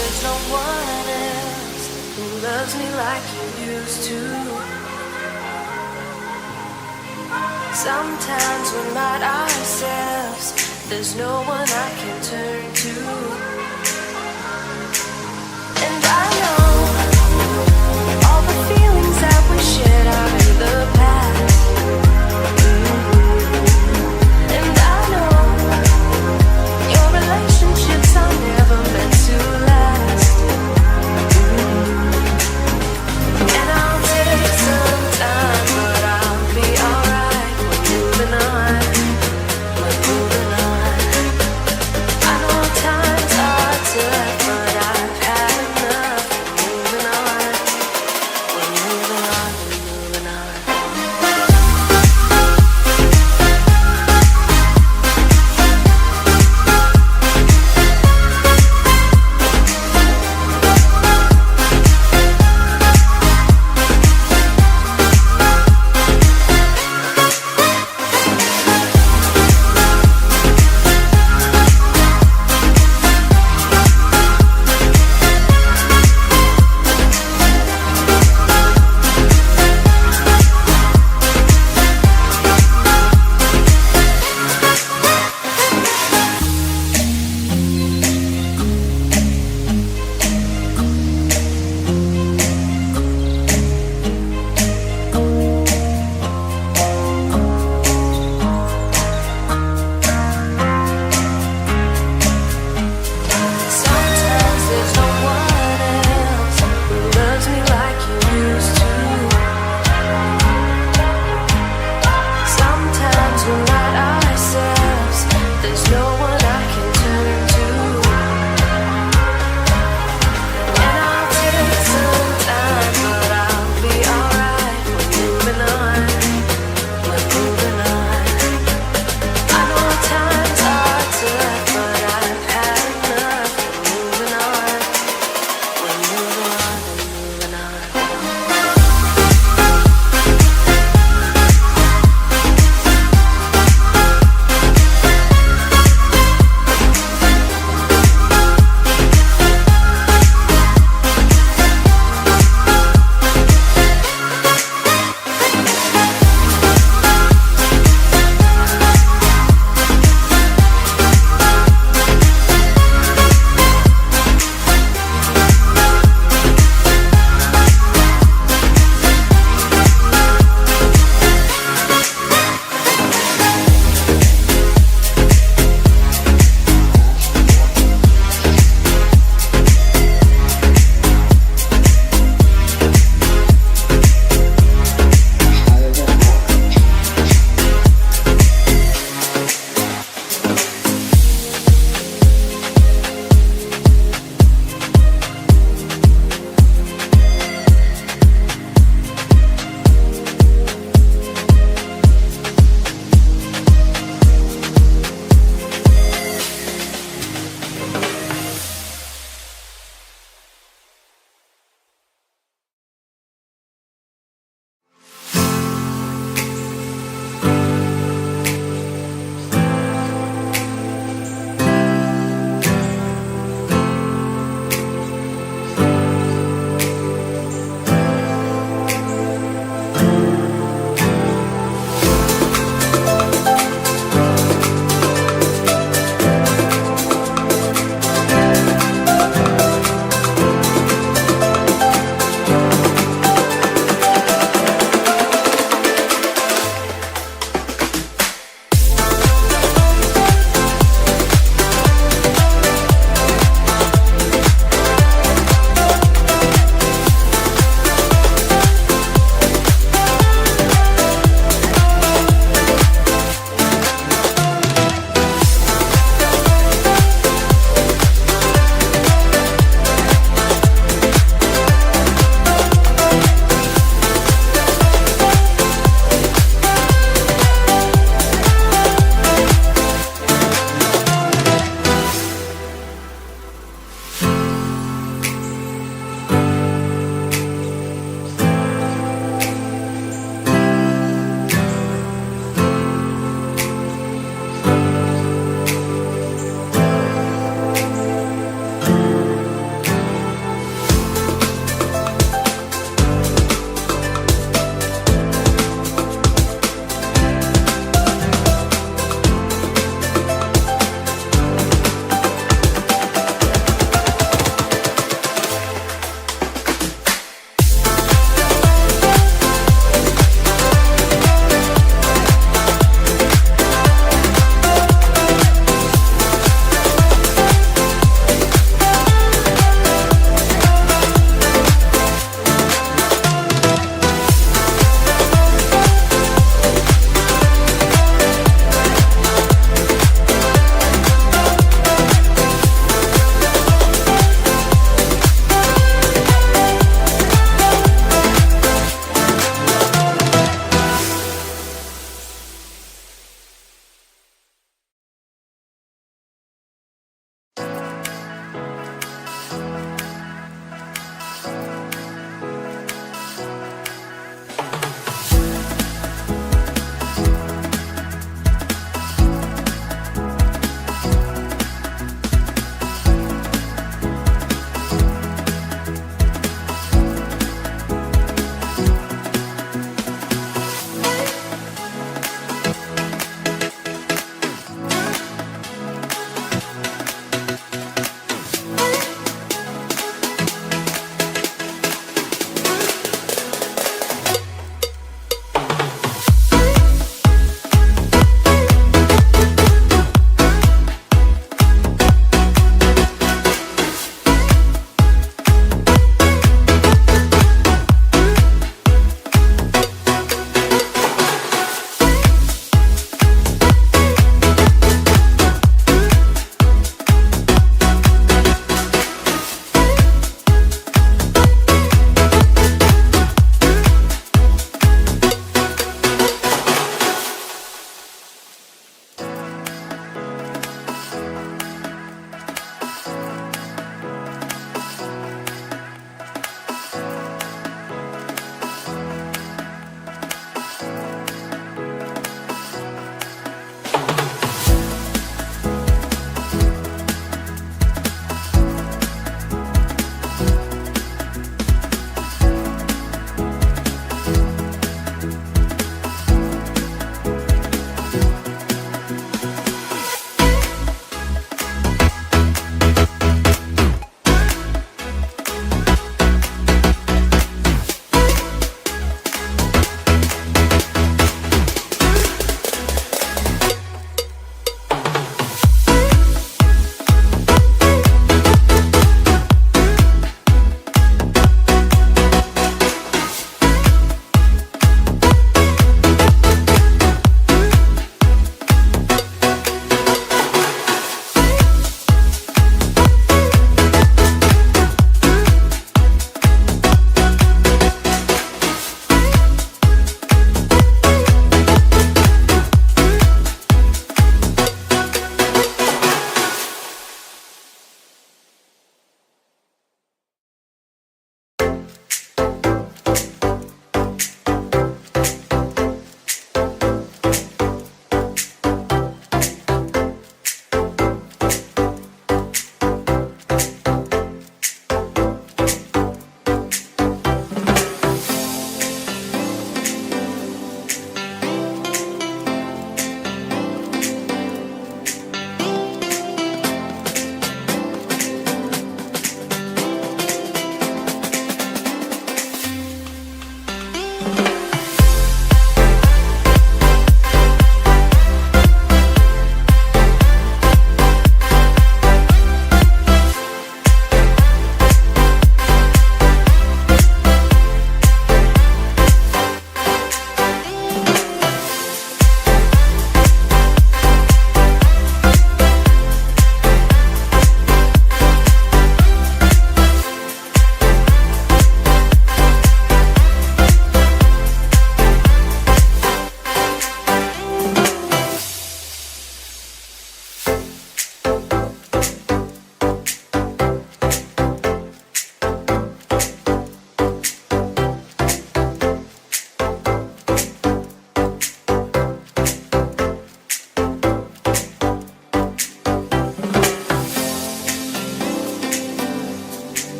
there's no one else who loves me like you used to. Sometimes we're not ourselves, there's no one I can turn to. And I know all the feelings that we shared are in the past. And I know your relationships are never meant to last. And I'll take some time, but I'll be alright. We're moving on, we're moving on. I know times are tough, but I've had enough. We're moving on, we're moving on, we're moving on.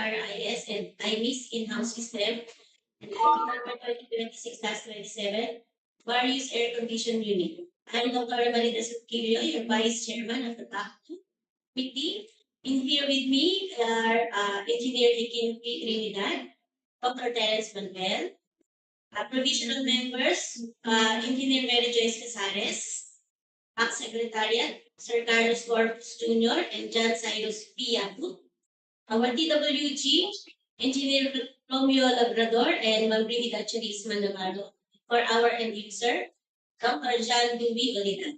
RIS and IMIS in-house system, and item number 2026-27, various air condition unit. I'm Dr. Marita Suquillo, your Vice Chairman of the TAC Committee. In here with me are Engineer Ikin P. Trinidad, Dr. Terence Manuel, provisional members, Engineer Mary Joyce Casares, Secretariat, Sir Carlos Corpus Jr. and John Cyrus P. Yabu. Our TWG, Engineer Romeo Labrador and Ma'am Brigida Charisma Navarro. For our end user, Dr. John Dewey Olidan.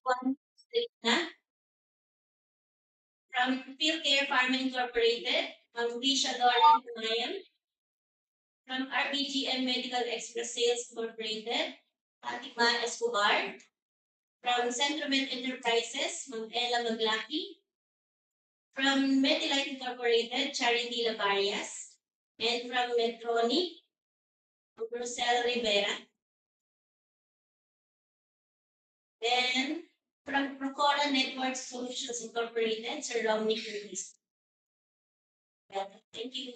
One, na, from Field Care Pharma Incorporated, Risha Doran Mayam, from RBGM Medical Express Sales Incorporated, Fatima Escobar, from Centromed Enterprises, Ma'am Ella Maglaki, from Medilite Incorporated, Charity Lavarias, and from Medtronic, Rosel Rivera. Then from Procora Network Solutions Incorporated, Sir Romney Curtis. Thank you.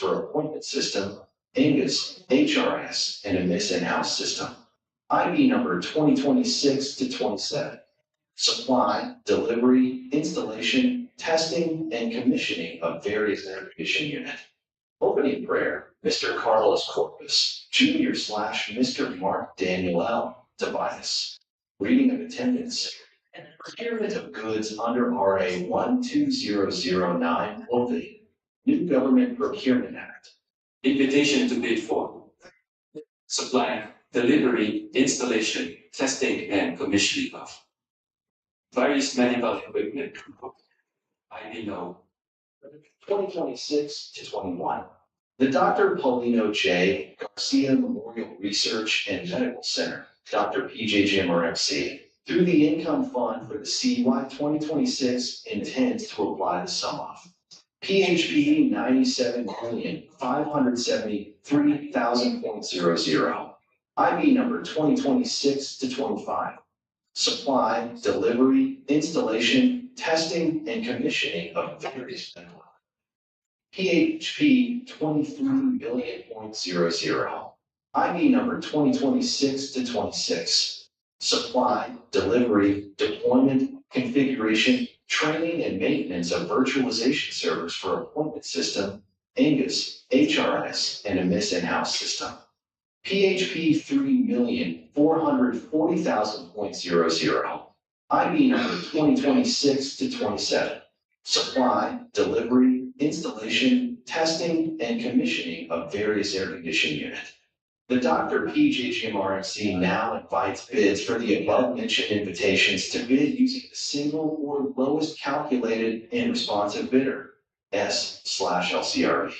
for appointment system, Angus, HRS, and a Miss in-house system. IB number 2026 to 27. Supply, delivery, installation, testing, and commissioning of various air conditioning units. Opening prayer, Mr. Carlos Corpus, Jr. / Mr. Mark Daniel L. Tobias. Reading of attendance. Procurement of goods under RA 12009 or the New Government Procurement Act. Invitation to bid for supply, delivery, installation, testing, and commissioning of various medical equipment. I know 2026 to 21. The Dr. Paulino J. Garcia Memorial Research and Medical Center, DR.PJGMRMC, through the Income Fund for the CY 2026 intends to apply the sum of PHP 97,573,000.00, IB number 2026 to 25. Supply, delivery, installation, testing, and commissioning of various medical PHP 23 billion.00, IB number 2026 to 26. Supply, delivery, deployment, configuration, training, and maintenance of virtualization servers for appointment system, Angus, HRS, and a Miss in-house system. PHP 3,440,000.00, IB number 2026 to 27. Supply, delivery, installation, testing, and commissioning of various air conditioning units. The Dr. PJGMRMC now invites bids for the above-mentioned invitations to bid using the single or lowest calculated and responsive bidder, S/LCRB.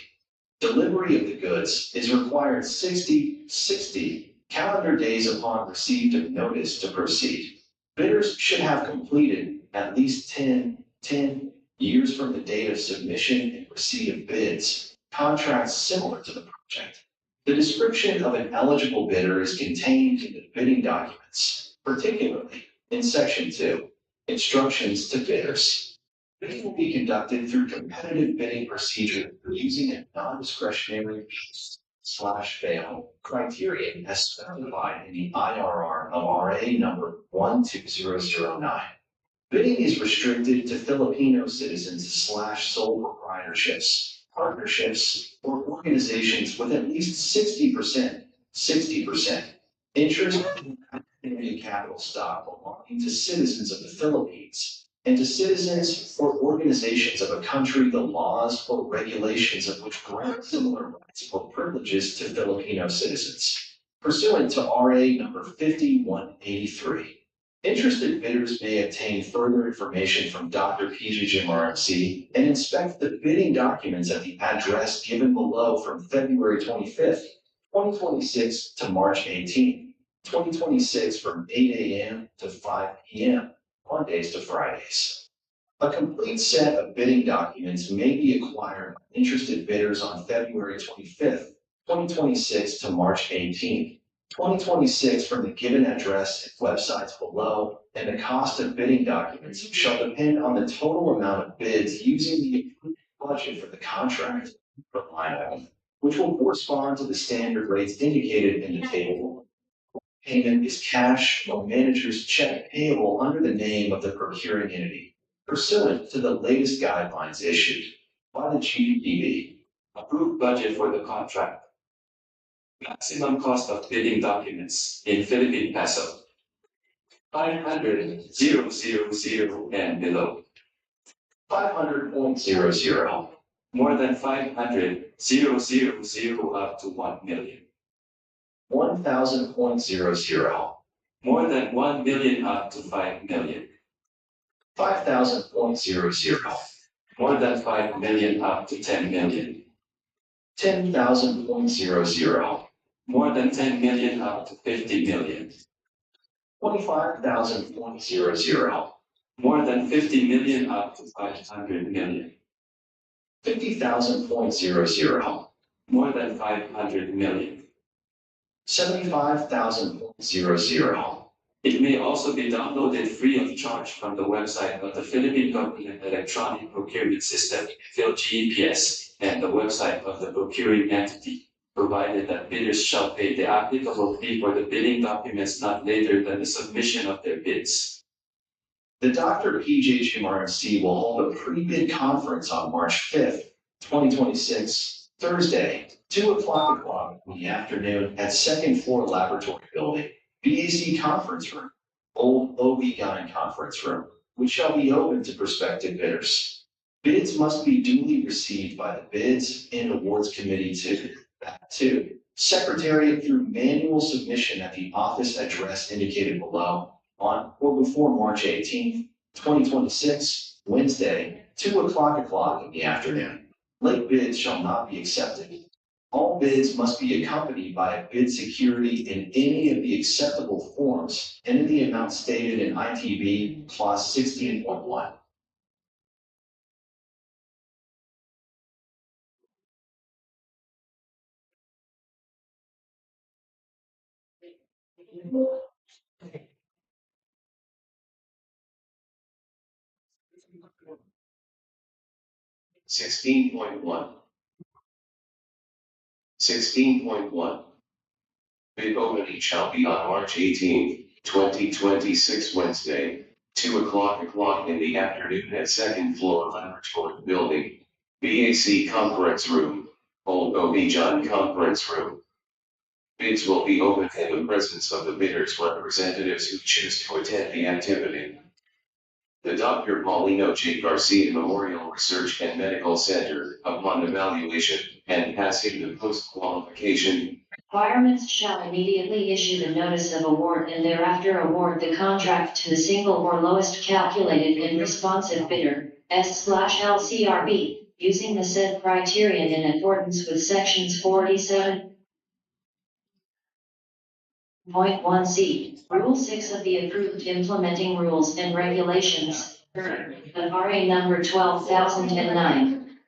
Delivery of the goods is required 60 calendar days upon receipt of notice to proceed. Bidders should have completed at least 10 years from the date of submission and receipt of bids, contracts similar to the project. The description of an eligible bidder is contained in the bidding documents, particularly in Section 2, Instructions to Bidders. Bidding will be conducted through competitive bidding procedure using a non-discretionary /fail criterion as specified in the IRR of RA number 12009. Bidding is restricted to Filipino citizens / sole proprietorships, partnerships, or organizations with at least 60% interest in capital stock belonging to citizens of the Philippines and to citizens or organizations of a country the laws or regulations of which grant similar rights or privileges to Filipino citizens, pursuant to RA number 5183. Interested bidders may obtain further information from Dr. PJGMRMC and inspect the bidding documents at the address given below from February 25th, 2026 to March 18th, 2026 from 8 a.m. to 5 p.m., Mondays to Fridays. A complete set of bidding documents may be acquired by interested bidders on February 25th, 2026 to March 18th, 2026 from the given address and websites below, and the cost of bidding documents shall depend on the total amount of bids using the approved budget for the contract per line item, which will correspond to the standard rates indicated in the table. Payment is cash or manager's check payable under the name of the procuring entity, pursuant to the latest guidelines issued by the GDPB. approved budget for the contract. Maximum cost of bidding documents in Philippine peso. 500,000 and below. 500.00. More than 500,000 up to 1 million. 1,000.00. More than 1 million up to 5 million. 5,000.00. More than 5 million up to 10 million. 10,000.00. More than 10 million up to 50 million. 25,000.00. More than 50 million up to 500 million. 50,000.00. More than 500 million. 75,000.00. It may also be downloaded free of charge from the website of the Philippine Government Electronic Procurement System, PhilGPS, and the website of the procuring entity, provided that bidders shall pay the applicable fee for the bidding documents not later than the submission of their bids. The DR.PJGMRMC will hold a pre-bid conference on March 5th, 2026, Thursday, 2:00 in the afternoon at second floor laboratory building, BAC conference room, old OB-GYN conference room, which shall be open to prospective bidders. Bids must be duly received by the Bids and Awards Committee to Secretariat through manual submission at the office address indicated below on or before March 18th, 2026, Wednesday, 2:00 in the afternoon. Late bids shall not be accepted. All bids must be accompanied by a bid security in any of the acceptable forms and in the amount stated in ITB Clause 16.1. Sixteen point one. Bid opening shall be on March 18th, 2026, Wednesday, 2:00 in the afternoon at second floor laboratory building, BAC conference room, old OB-GYN conference room. Bids will be opened in the presence of the bidders' representatives who choose to attend the activity. The Dr. Paulino J. Garcia Memorial Research and Medical Center, upon evaluation and passing the post-qualification requirements shall immediately issue the notice of award and thereafter award the contract to the single or lowest calculated and responsive bidder, S/LCRB, using the said criterion in accordance with sections 47.1C, Rule 6 of the approved implementing rules and regulations, of RA number 12009.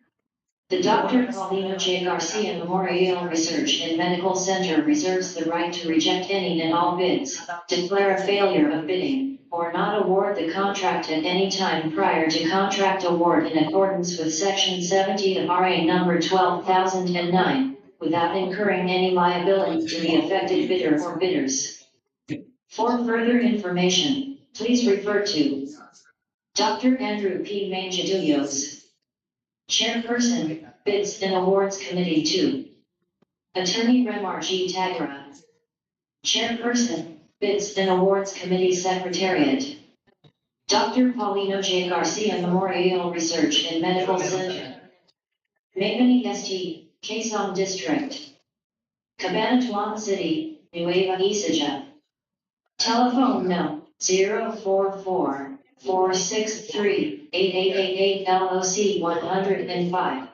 The Dr. Paulino J. Garcia Memorial Research and Medical Center reserves the right to reject any and all bids, declare a failure of bidding, or not award the contract at any time prior to contract award in accordance with Section 70 of RA number 12009, without incurring any liability to the affected bidder or bidders. For further information, please refer to Dr. Andrew P. Mangiadillos, Chairperson, Bids and Awards Committee 2. Attorney Remar G. Tagra. Chairperson, Bids and Awards Committee Secretariat. Dr. Paulino J. Garcia Memorial Research and Medical Center. Maimani St., Quezon District. Cabanatuan City, Nueva Ecija. Telephone no. 044-463-8888 LOC 105.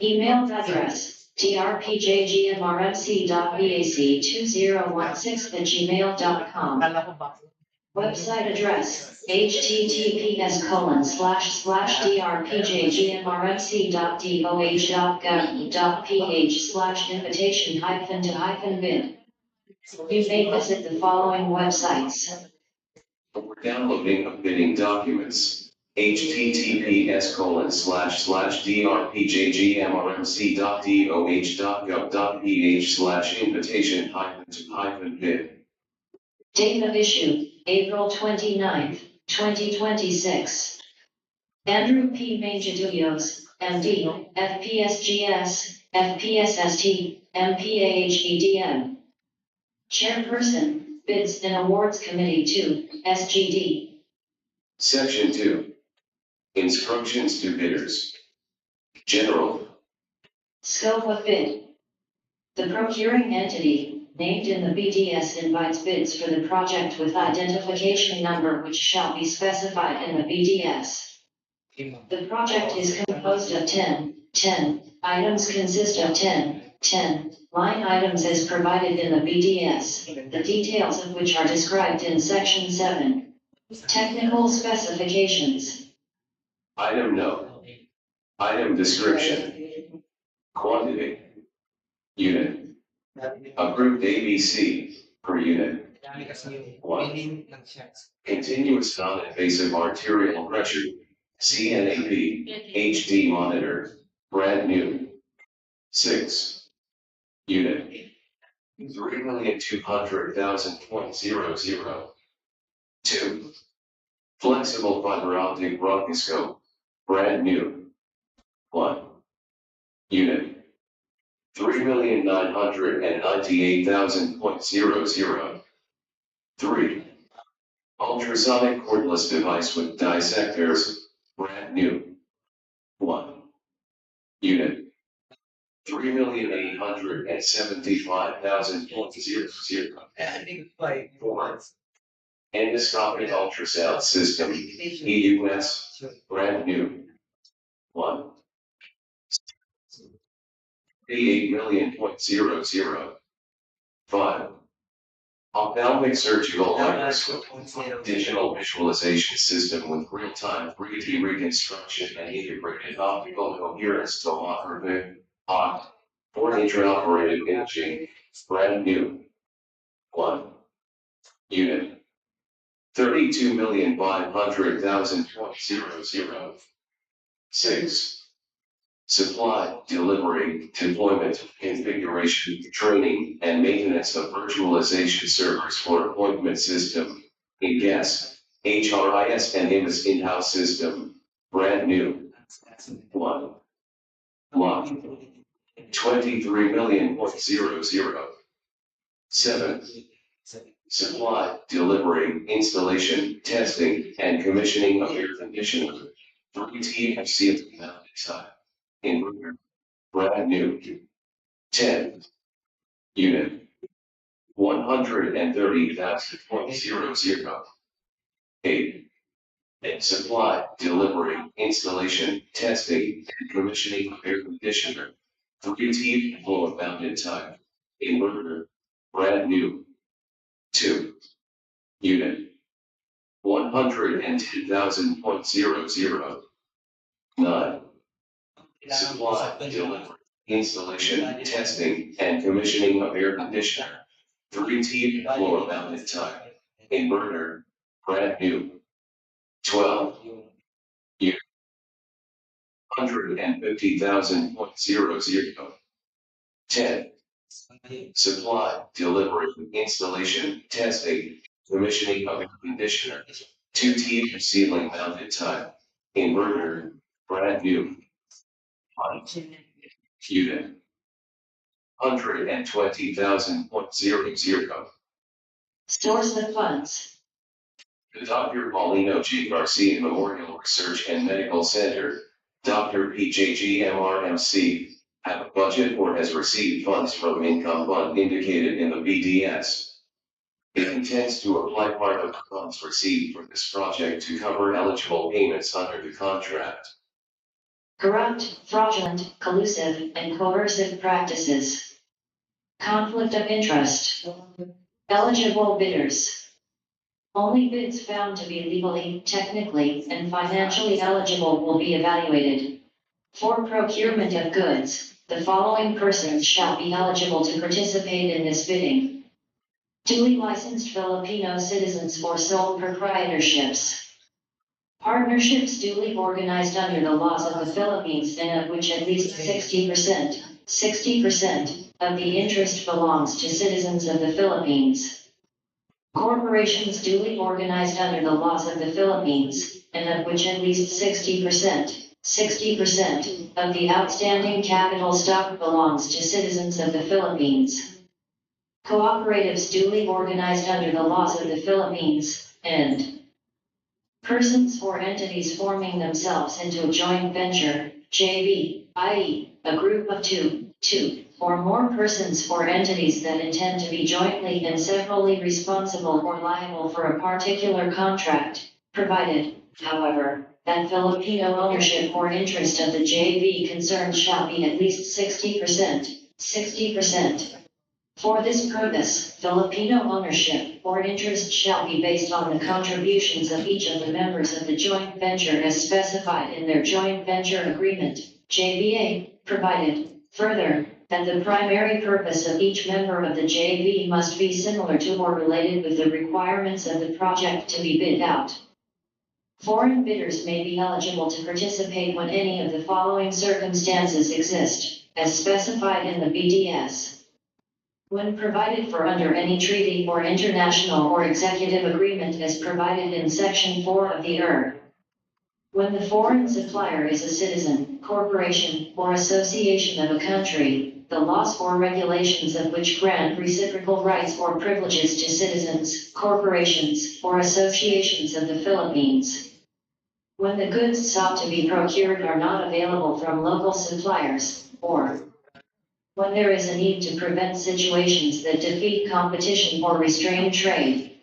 Email address, drpjgmrmc.bac2016@gmail.com. Website address, https://drpjgmrmc.doh.gov.ph/invitation-to-bid. You may visit the following websites. For downloading of bidding documents, https://drpjgmrmc.doh.gov.ph/invitation-to-bid. Date of issue, April 29, 2026. Andrew P. Mangiadillos, MD, FPSGS, FPSST, MPAHEDM. Chairperson, Bids and Awards Committee 2, SGD. Section 2. Instructions to bidders. General. Scope of bid. The procuring entity, named in the BDS, invites bids for the project with identification number which shall be specified in the BDS. The project is composed of 10 items consist of 10 line items as provided in the BDS, the details of which are described in Section 7. Technical specifications. Item no. Item description. Quantity. Unit. Approved ABC per unit. Dami kasi yung One. billing ng siya. Continuous non-invasive arterial pressure, CNAP, HD monitor, brand new. 6. Unit. 3,200,000.00. 2. Flexible fiber optic bronchoscope, brand new. 1. Unit. 3,998,000.00. 3. Ultrasonic cordless device with dissectors, brand new. 1. Unit. 3,875,000.00. I think like 4. Endoscopic ultrasound system, EUS, brand new. 1. 88 million.00. 5. Ophthalmic surgical microscope, digital visualization system with real-time 3D reconstruction and integrated optical coherence tomography, OCT, for intraoperative imaging, brand new. 1. Unit. 32,500,000.00. 6. Supply, delivery, deployment, configuration, training, and maintenance of virtualization servers for appointment system, IGS, HRIS and IMAS in-house system, brand new. 1. Block. 23,000,000. 7. Supply, delivery, installation, testing, and commissioning of air conditioner, 3 TFC mounted type. Inverter, brand new. 10. Unit. 130,000.00. 8. Supply, delivery, installation, testing, and commissioning of air conditioner, 3 floor mounted type. Inverter, brand new. 2. Unit. 110,000.00. 9. Supply, delivery, installation, testing, and commissioning of air conditioner, 3 floor mounted type. Inverter, brand new. 12. Unit. 150,000.00. 10. Supply, delivery, installation, testing, commissioning of air conditioner, 2 ceiling mounted type. Inverter, brand new. 1. Unit. 120,000.00. Source of funds. The Dr. Paulino G. Garcia Memorial Research and Medical Center, DR.PJGMRMC, have a budget or has received funds from income fund indicated in the BDS. It intends to apply part of the funds received for this project to cover eligible payments under the contract. Corrupt, fraudulent, collusive, and coercive practices. Conflict of interest. Eligible bidders. Only bids found to be legally, technically, and financially eligible will be evaluated. For procurement of goods, the following persons shall be eligible to participate in this bidding. Duly licensed Filipino citizens for sole proprietorships. Partnerships duly organized under the laws of the Philippines and of which at least 60% of the interest belongs to citizens of the Philippines. Corporations duly organized under the laws of the Philippines, and of which at least 60% of the outstanding capital stock belongs to citizens of the Philippines. Cooperatives duly organized under the laws of the Philippines, and persons or entities forming themselves into a joint venture, JV, i.e., a group of two or more persons or entities that intend to be jointly and severally responsible or liable for a particular contract, provided, however, that Filipino ownership or interest of the JV concerned shall be at least 60%. For this purpose, Filipino ownership or interest shall be based on the contributions of each of the members of the joint venture as specified in their joint venture agreement, JVA, provided, further, that the primary purpose of each member of the JV must be similar to or related with the requirements of the project to be bid out. Foreign bidders may be eligible to participate when any of the following circumstances exist, as specified in the BDS. When provided for under any treaty or international or executive agreement as provided in Section 4 of the ER. When the foreign supplier is a citizen, corporation, or association of a country, the laws or regulations of which grant reciprocal rights or privileges to citizens, corporations, or associations of the Philippines. When the goods sought to be procured are not available from local suppliers, or when there is a need to prevent situations that defeat competition or restrain trade.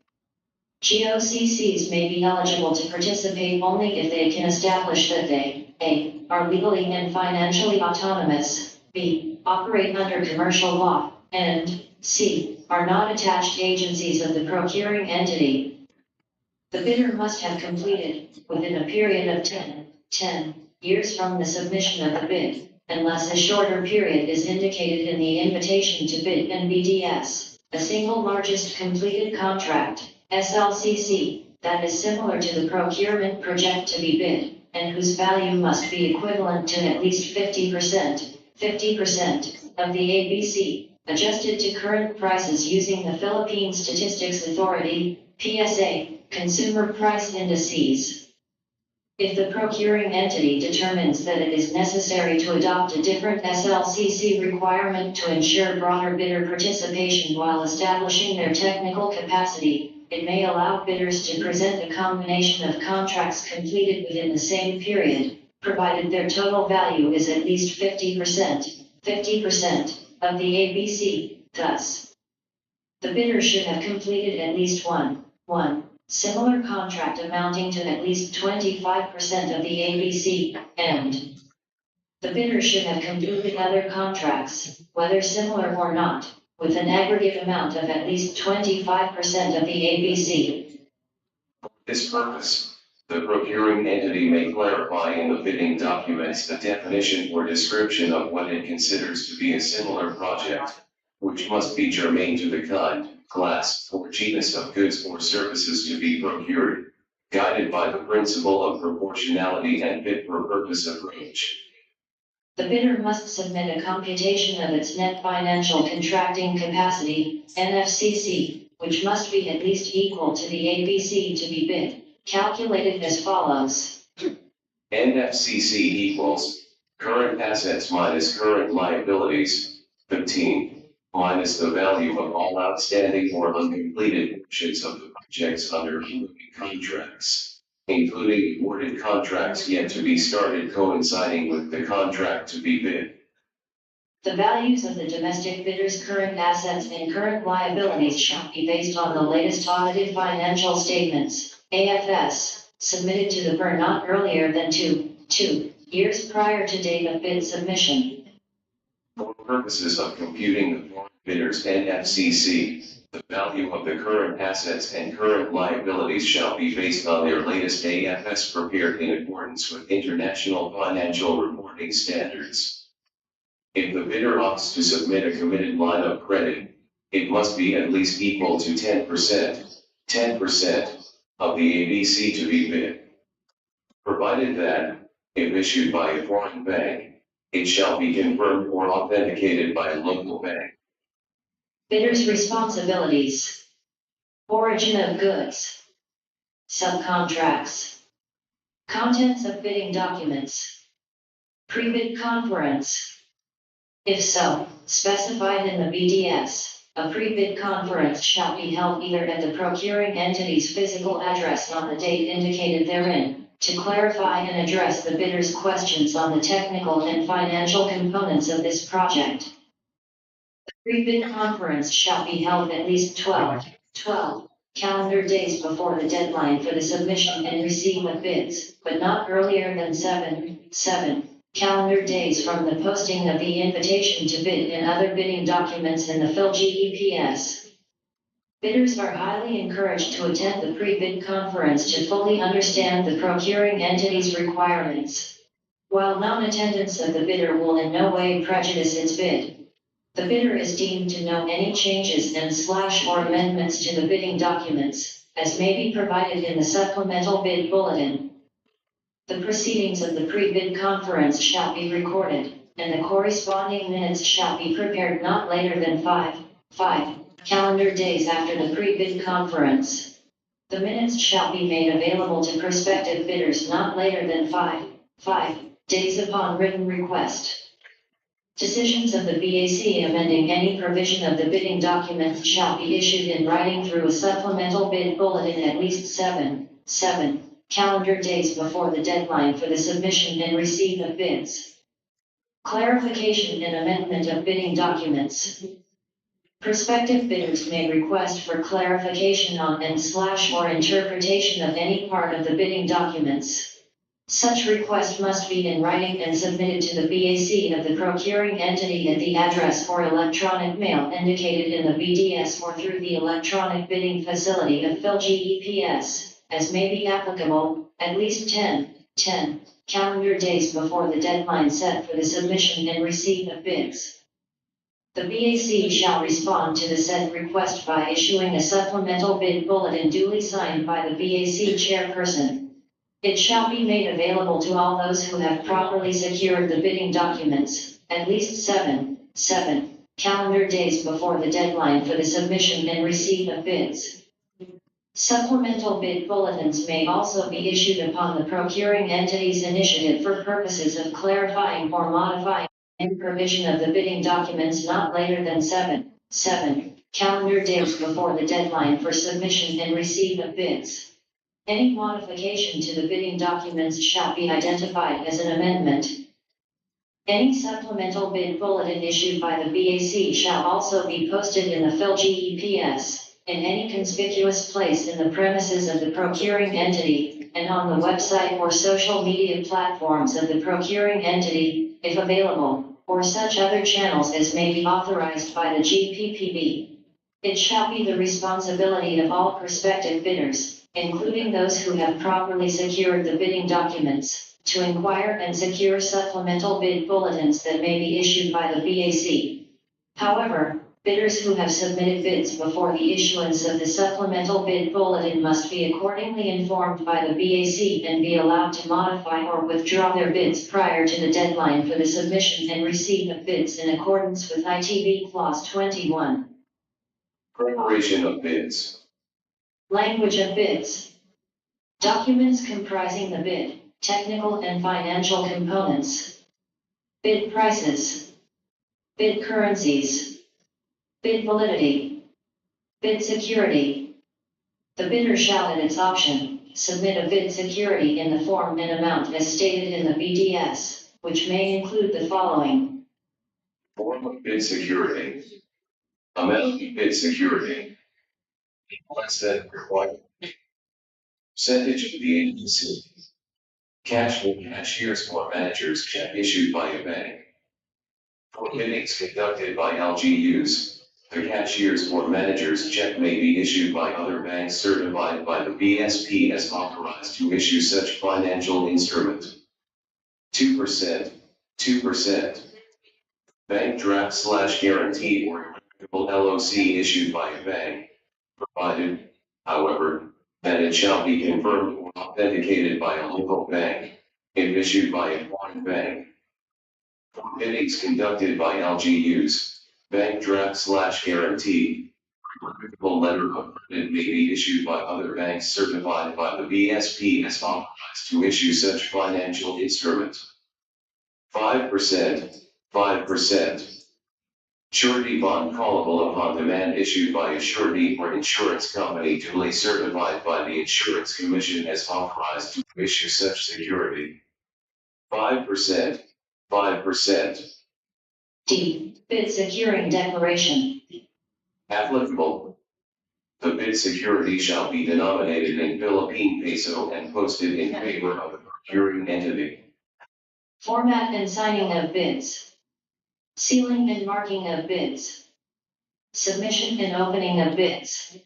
GOCCs may be eligible to participate only if they can establish that they, A, are legally and financially autonomous, B, operate under commercial law, and C, are not attached agencies of the procuring entity. The bidder must have completed, within a period of 10 years from the submission of the bid, unless a shorter period is indicated in the invitation to bid and BDS, a single largest completed contract, SLCC, that is similar to the procurement project to be bid, and whose value must be equivalent to at least 50% of the ABC, adjusted to current prices using the Philippine Statistics Authority, PSA, consumer price indices. If the procuring entity determines that it is necessary to adopt a different SLCC requirement to ensure broader bidder participation while establishing their technical capacity, it may allow bidders to present a combination of contracts completed within the same period, provided their total value is at least 50% of the ABC. Thus, the bidder should have completed at least one similar contract amounting to at least 25% of the ABC, and the bidder should have completed other contracts, whether similar or not, with an aggregate amount of at least 25% of the ABC. For this purpose, the procuring entity may clarify in the bidding documents the definition or description of what it considers to be a similar project, which must be germane to the kind, class, or genus of goods or services to be procured, guided by the principle of proportionality and fit-for-purpose approach. The bidder must submit a computation of its net financial contracting capacity, NFCC, which must be at least equal to the ABC to be bid, calculated as follows. NFCC equals current assets minus current liabilities, 15. Minus the value of all outstanding or uncompleted portions of the projects under contracts, including awarded contracts yet to be started coinciding with the contract to be bid. The values of the domestic bidder's current assets and current liabilities shall be based on the latest audited financial statements, AFS, submitted to the BIR not earlier than 2 years prior to date of bid submission. For purposes of computing the foreign bidder's NFCC, the value of the current assets and current liabilities shall be based on their latest AFS prepared in accordance with international financial reporting standards. If the bidder opts to submit a committed line of credit, it must be at least equal to 10% of the ABC to be bid. Provided that, if issued by a foreign bank, it shall be confirmed or authenticated by a local bank. Bidder's responsibilities. Origin of goods. Subcontracts. Contents of bidding documents. Pre-bid conference. If so, specified in the BDS, a pre-bid conference shall be held either at the procuring entity's physical address on the date indicated therein, to clarify and address the bidder's questions on the technical and financial components of this project. The pre-bid conference shall be held at least 12 calendar days before the deadline for the submission and receipt of bids, but not earlier than 7 calendar days from the posting of the invitation to bid and other bidding documents in the PhilGEPS. Bidders are highly encouraged to attend the pre-bid conference to fully understand the procuring entity's requirements. While non-attendance of the bidder will in no way prejudice its bid, The bidder is deemed to know any changes and/or amendments to the bidding documents, as may be provided in the supplemental bid bulletin. The proceedings of the pre-bid conference shall be recorded, and the corresponding minutes shall be prepared not later than 5 calendar days after the pre-bid conference. The minutes shall be made available to prospective bidders not later than 5 days upon written request. Decisions of the BAC amending any provision of the bidding documents shall be issued in writing through a supplemental bid bulletin at least 7 calendar days before the deadline for the submission and receipt of bids. Clarification and amendment of bidding documents. Prospective bidders may request for clarification on and/or interpretation of any part of the bidding documents. Such request must be in writing and submitted to the BAC of the procuring entity at the address or electronic mail indicated in the BDS or through the electronic bidding facility of PJGMRMC, as may be applicable, at least 10 calendar days before the deadline set for the submission and receipt of bids. The BAC shall respond to the said request by issuing a supplemental bid bulletin duly signed by the BAC chairperson. It shall be made available to all those who have properly secured the bidding documents, at least 7 calendar days before the deadline for the submission and receipt of bids. Supplemental bid bulletins may also be issued upon the procuring entity's initiative for purposes of clarifying or modifying any provision of the bidding documents not later than 7 calendar days before the deadline for submission and receipt of bids. Any modification to the bidding documents shall be identified as an amendment. Any supplemental bid bulletin issued by the BAC shall also be posted in the PJGMRMC, in any conspicuous place in the premises of the procuring entity, and on the website or social media platforms of the procuring entity, if available, or such other channels as may be authorized by the GPPB. It shall be the responsibility of all prospective bidders, including those who have properly secured the bidding documents, to inquire and secure supplemental bid bulletins that may be issued by the BAC. However, bidders who have submitted bids before the issuance of the supplemental bid bulletin must be accordingly informed by the BAC and be allowed to modify or withdraw their bids prior to the deadline for the submission and receipt of bids in accordance with ITB Clause 21. Preparation of bids. Language of bids. Documents comprising the bid, technical and financial components. Bid prices. Bid currencies. Bid validity. Bid security. The bidder shall at its option, submit a bid security in the form and amount as stated in the BDS, which may include the following. Form of bid security. Amount of bid security. Less than required. Percentage of the agency. Cash for cashiers or managers check issued by a bank. For biddings conducted by LGUs, the cashier's or manager's check may be issued by other banks certified by the BSP as authorized to issue such financial instrument. 2%. Bank draft/guarantee or LOC issued by a bank, provided, however, that it shall be confirmed or authenticated by a local bank, if issued by a foreign bank. For biddings conducted by LGUs, bank draft/guarantee, revocable letter of credit may be issued by other banks certified by the BSP as authorized to issue such financial instrument. 5%. Surety bond callable upon demand issued by a surety or insurance company duly certified by the Insurance Commission as authorized to issue such security. 5%. D. Bid securing declaration. Applicable. The bid security shall be denominated in Philippine peso and posted in favor of the procuring entity. Format and signing of bids. Sealing and marking of bids. Submission and opening of bids.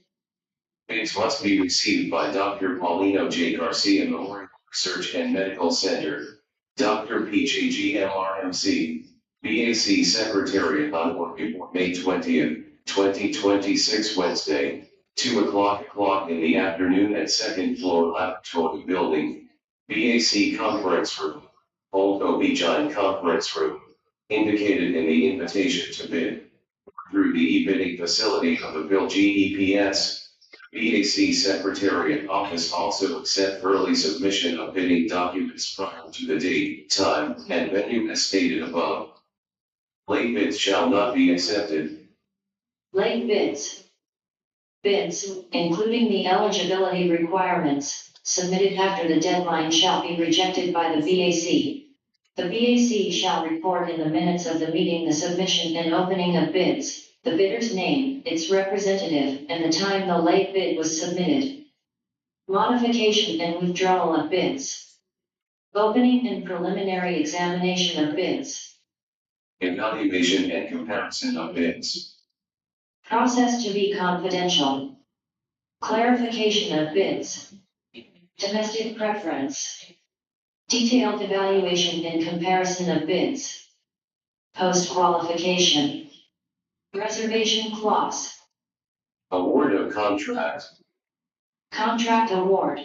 Bids must be received by Dr. Paulino J. Garcia Memorial Research and Medical Center, DR.PJGMRMC, BAC Secretariat on or before May 20th, 2026 Wednesday, 2 o'clock in the afternoon at second floor laboratory building, BAC Conference Room, Old Obijine Conference Room, indicated in the invitation to bid. Through the e-bidding facility of the Bill GEPS, BAC Secretariat Office also accept early submission of bidding documents prior to the date, time, and venue as stated above. Late bids shall not be accepted. Late bids. Bids, including the eligibility requirements, submitted after the deadline shall be rejected by the BAC. The BAC shall report in the minutes of the meeting the submission and opening of bids, the bidder's name, its representative, and the time the late bid was submitted. Modification and withdrawal of bids. Opening and preliminary examination of bids. Evaluation and comparison of bids. Process to be confidential. Clarification of bids. Domestic preference. Detailed evaluation and comparison of bids. Post-qualification. Reservation clause. Award of contract. Contract award.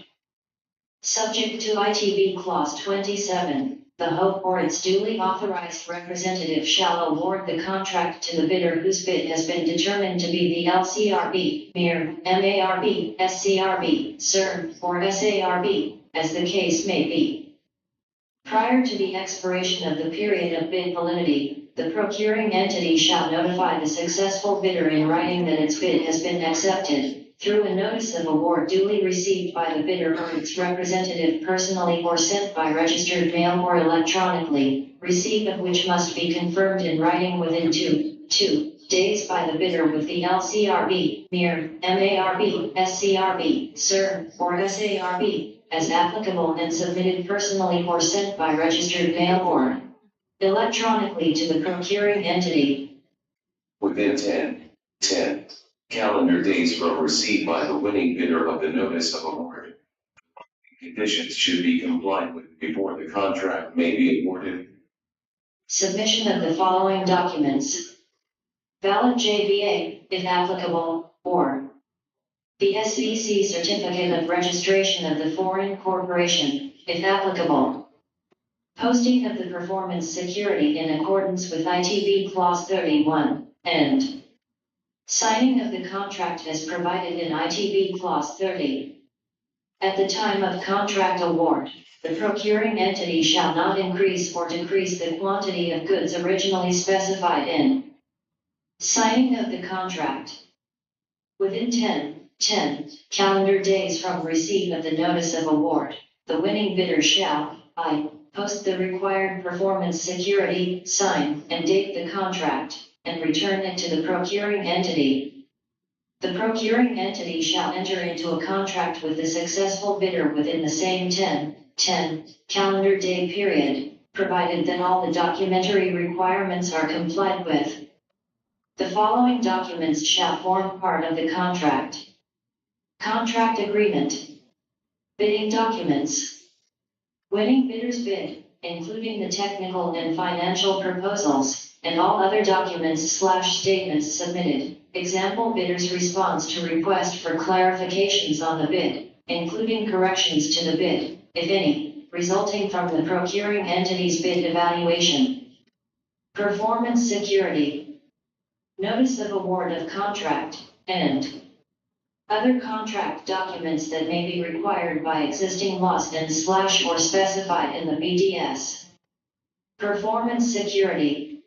Subject to ITB Clause 27, the HOPE or its duly authorized representative shall award the contract to the bidder whose bid has been determined to be the LCRB, MIR, MARB, SCRB, CERN, or SARB, as the case may be. Prior to the expiration of the period of bid validity, the procuring entity shall notify the successful bidder in writing that its bid has been accepted, through a notice of award duly received by the bidder or its representative personally or sent by registered mail or electronically, receipt of which must be confirmed in writing within 2 days by the bidder with the LCRB, MIR, MARB, SCRB, CERN, or SARB, as applicable and submitted personally or sent by registered mail or electronically to the procuring entity. Within 10 calendar days from receipt by the winning bidder of the notice of award. Conditions should be complied with before the contract may be awarded. Submission of the following documents. Valid JVA, if applicable, or the SEC Certificate of Registration of the Foreign Corporation, if applicable. Posting of the performance security in accordance with ITB Clause 31, and signing of the contract as provided in ITB Clause 30. At the time of contract award, the procuring entity shall not increase or decrease the quantity of goods originally specified in signing of the contract. Within 10 calendar days from receipt of the notice of award, the winning bidder shall, post the required performance security, sign, and date the contract, and return it to the procuring entity. The procuring entity shall enter into a contract with the successful bidder within the same 10 calendar day period, provided that all the documentary requirements are complied with. The following documents shall form part of the contract. Contract agreement. Bidding documents. Winning bidder's bid, including the technical and financial proposals, and all other documents/statements submitted. Example bidder's response to request for clarifications on the bid, including corrections to the bid, if any, resulting from the procuring entity's bid evaluation. Performance security. Notice of award of contract, and other contract documents that may be required by existing laws and/or specified in the BDS. Performance security.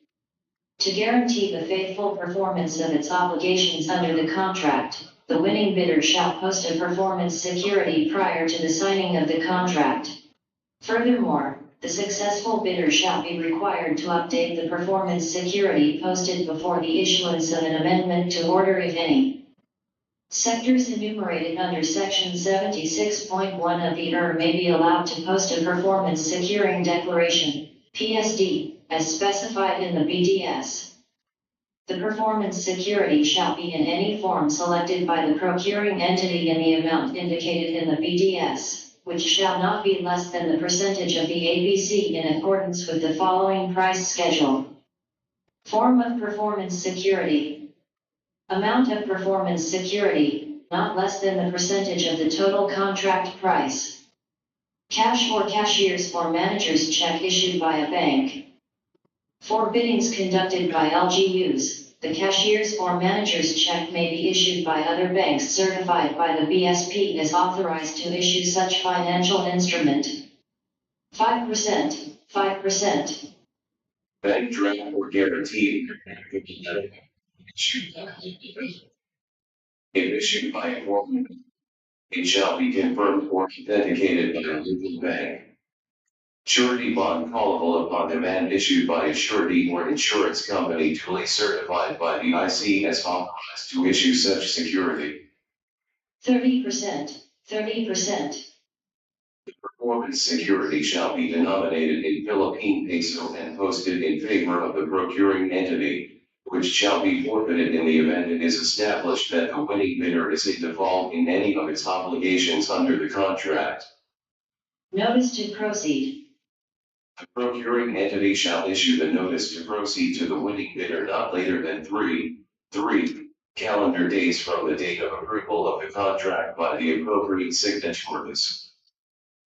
To guarantee the faithful performance of its obligations under the contract, the winning bidder shall post a performance security prior to the signing of the contract. Furthermore, the successful bidder shall be required to update the performance security posted before the issuance of an amendment to order if any. Sectors enumerated under Section 76.1 of the ER may be allowed to post a performance securing declaration, PSD, as specified in the BDS. The performance security shall be in any form selected by the procuring entity in the amount indicated in the BDS, which shall not be less than the percentage of the ABC in accordance with the following price schedule. Form of performance security. Amount of performance security, not less than the percentage of the total contract price. Cash or cashier's or manager's check issued by a bank. For biddings conducted by LGUs, the cashier's or manager's check may be issued by other banks certified by the BSP as authorized to issue such financial instrument. 5%, 5%. Bank draft or guarantee. If issued by a foreman, it shall be confirmed or authenticated by a legal bank. Surety bond callable upon demand issued by a surety or insurance company duly certified by the IC as authorized to issue such security. 30%, 30%. Performance security shall be denominated in Philippine peso and posted in favor of the procuring entity, which shall be forfeited in the event it is established that the winning bidder is in default in any of its obligations under the contract. Notice to proceed. The procuring entity shall issue the notice to proceed to the winning bidder not later than 3 calendar days from the date of approval of the contract by the appropriate signatories.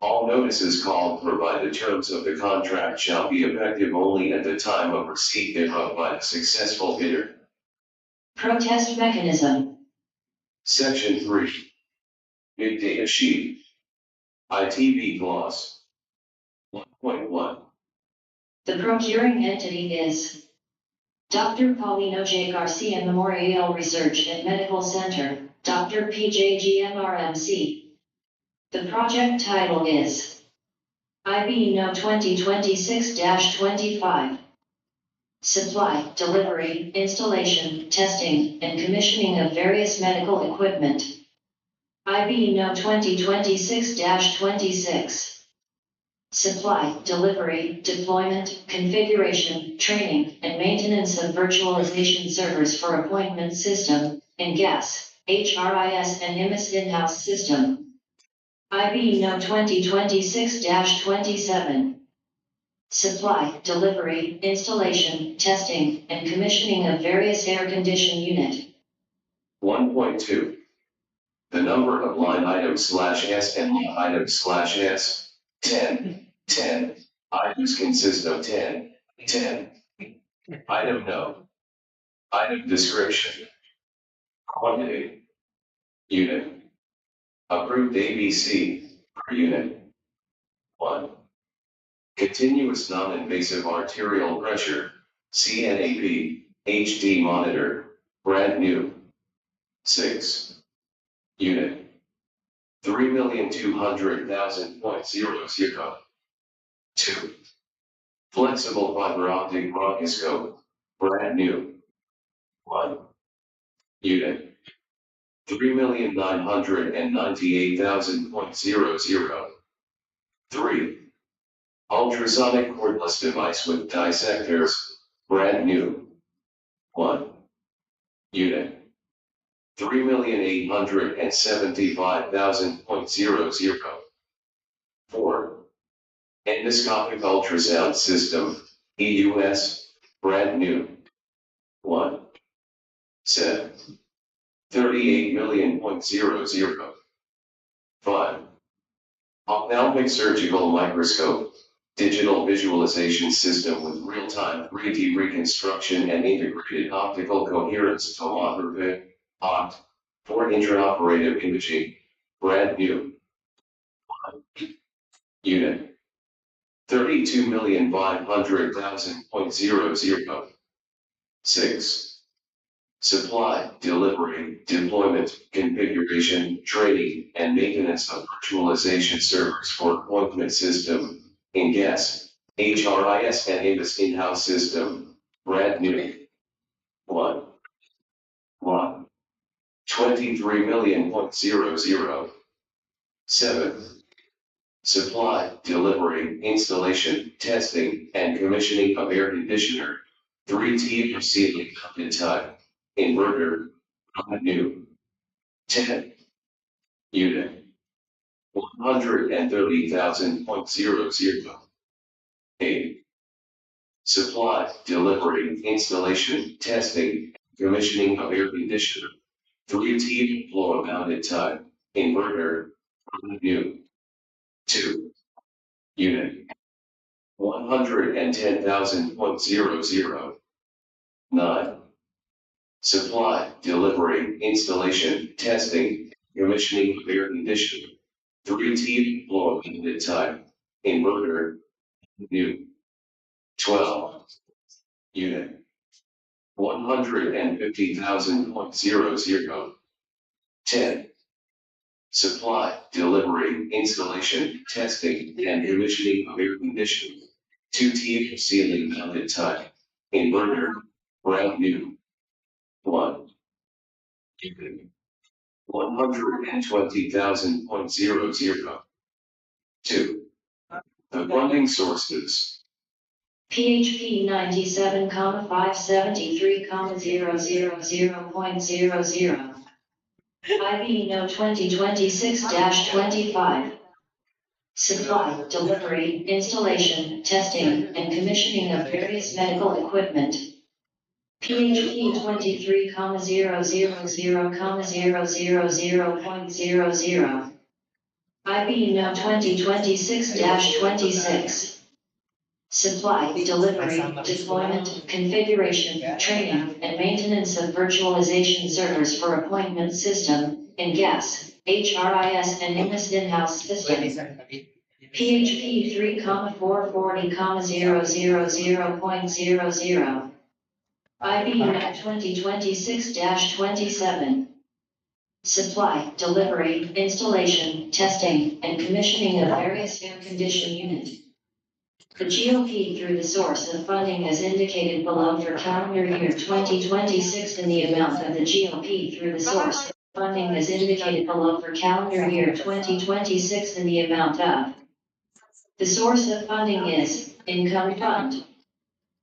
All notices called for by the terms of the contract shall be effective only at the time of receipt thereof by the successful bidder. Protest mechanism. Section 3. Big Data Sheet. ITV Clause 1.1. The procuring entity is Dr. Paulino J. Garcia Memorial Research and Medical Center, DR.PJGMRMC. The project title is IB No 2026-25. Supply, delivery, installation, testing, and commissioning of various medical equipment. IB No 2026-26. Supply, delivery, deployment, configuration, training, and maintenance of virtualization servers for appointment system, and gas, HRIS and IMIS in-house system. IB No 2026-27. Supply, delivery, installation, testing, and commissioning of various air condition unit. 1.2. The number of line items /S and line items /S. 10 items consist of 10. Item no. Item description. Quantity. Unit. Approved ABC per unit. 1. Continuous non-invasive arterial pressure, CNAP, HD monitor, brand new. 6. Unit. 3,200,000.00. 2. Flexible fiber optic bronchoscope, brand new. 1. Unit. 3,998,000.00. 3. Ultrasonic cordless device with dissectors, brand new. 1. Unit. 3,875,000.00. 4. Endoscopic ultrasound system, EUS, brand new. 1. Set. 38 million.00. 5. Ophthalmic surgical microscope, digital visualization system with real-time 3D reconstruction and integrated optical coherence tomography, OCT, for intraoperative imaging, brand new. 1. Unit. 32,500,000.00. 6. Supply, delivery, deployment, configuration, training, and maintenance of virtualization servers for appointment system, INGES, HRIS and IMIS in-house system, brand new. 1. 23 million.00. 7. Supply, delivery, installation, testing, and commissioning of air conditioner, 3T ceiling ducted type, inverter, brand new. 10. Unit. 130,000.00. 8. supply, delivery, installation, testing, commissioning of air conditioner. 3 TV floor mounted type, inverter, new. 2. Unit. 110,000.00. 9. Supply, delivery, installation, testing, commissioning of air conditioner. 3 TV floor mounted type, inverter, new. 12. Unit. 150,000.00. 10. Supply, delivery, installation, testing, and commissioning of air conditioning. 2 TV ceiling mounted type, inverter, brand new. 1. 120,000.00. 2. The funding sources. PHP 97,573,000.00. IB No 2026-25. Supply, delivery, installation, testing, and commissioning of various medical equipment. PHP 23,000,000.00. IB No 2026-26. Supply, delivery, deployment, configuration, training, and maintenance of virtualization servers for appointment system, and gas, HRIS and IMIS in-house system. PHP 3,440,000.00. IB No 2026-27. Supply, delivery, installation, testing, and commissioning of various air conditioning units. The GOP through the source of funding is indicated below for calendar year 2026 and the amount of the GOP through the source of funding is indicated below for calendar year 2026 and the amount of. The source of funding is income fund.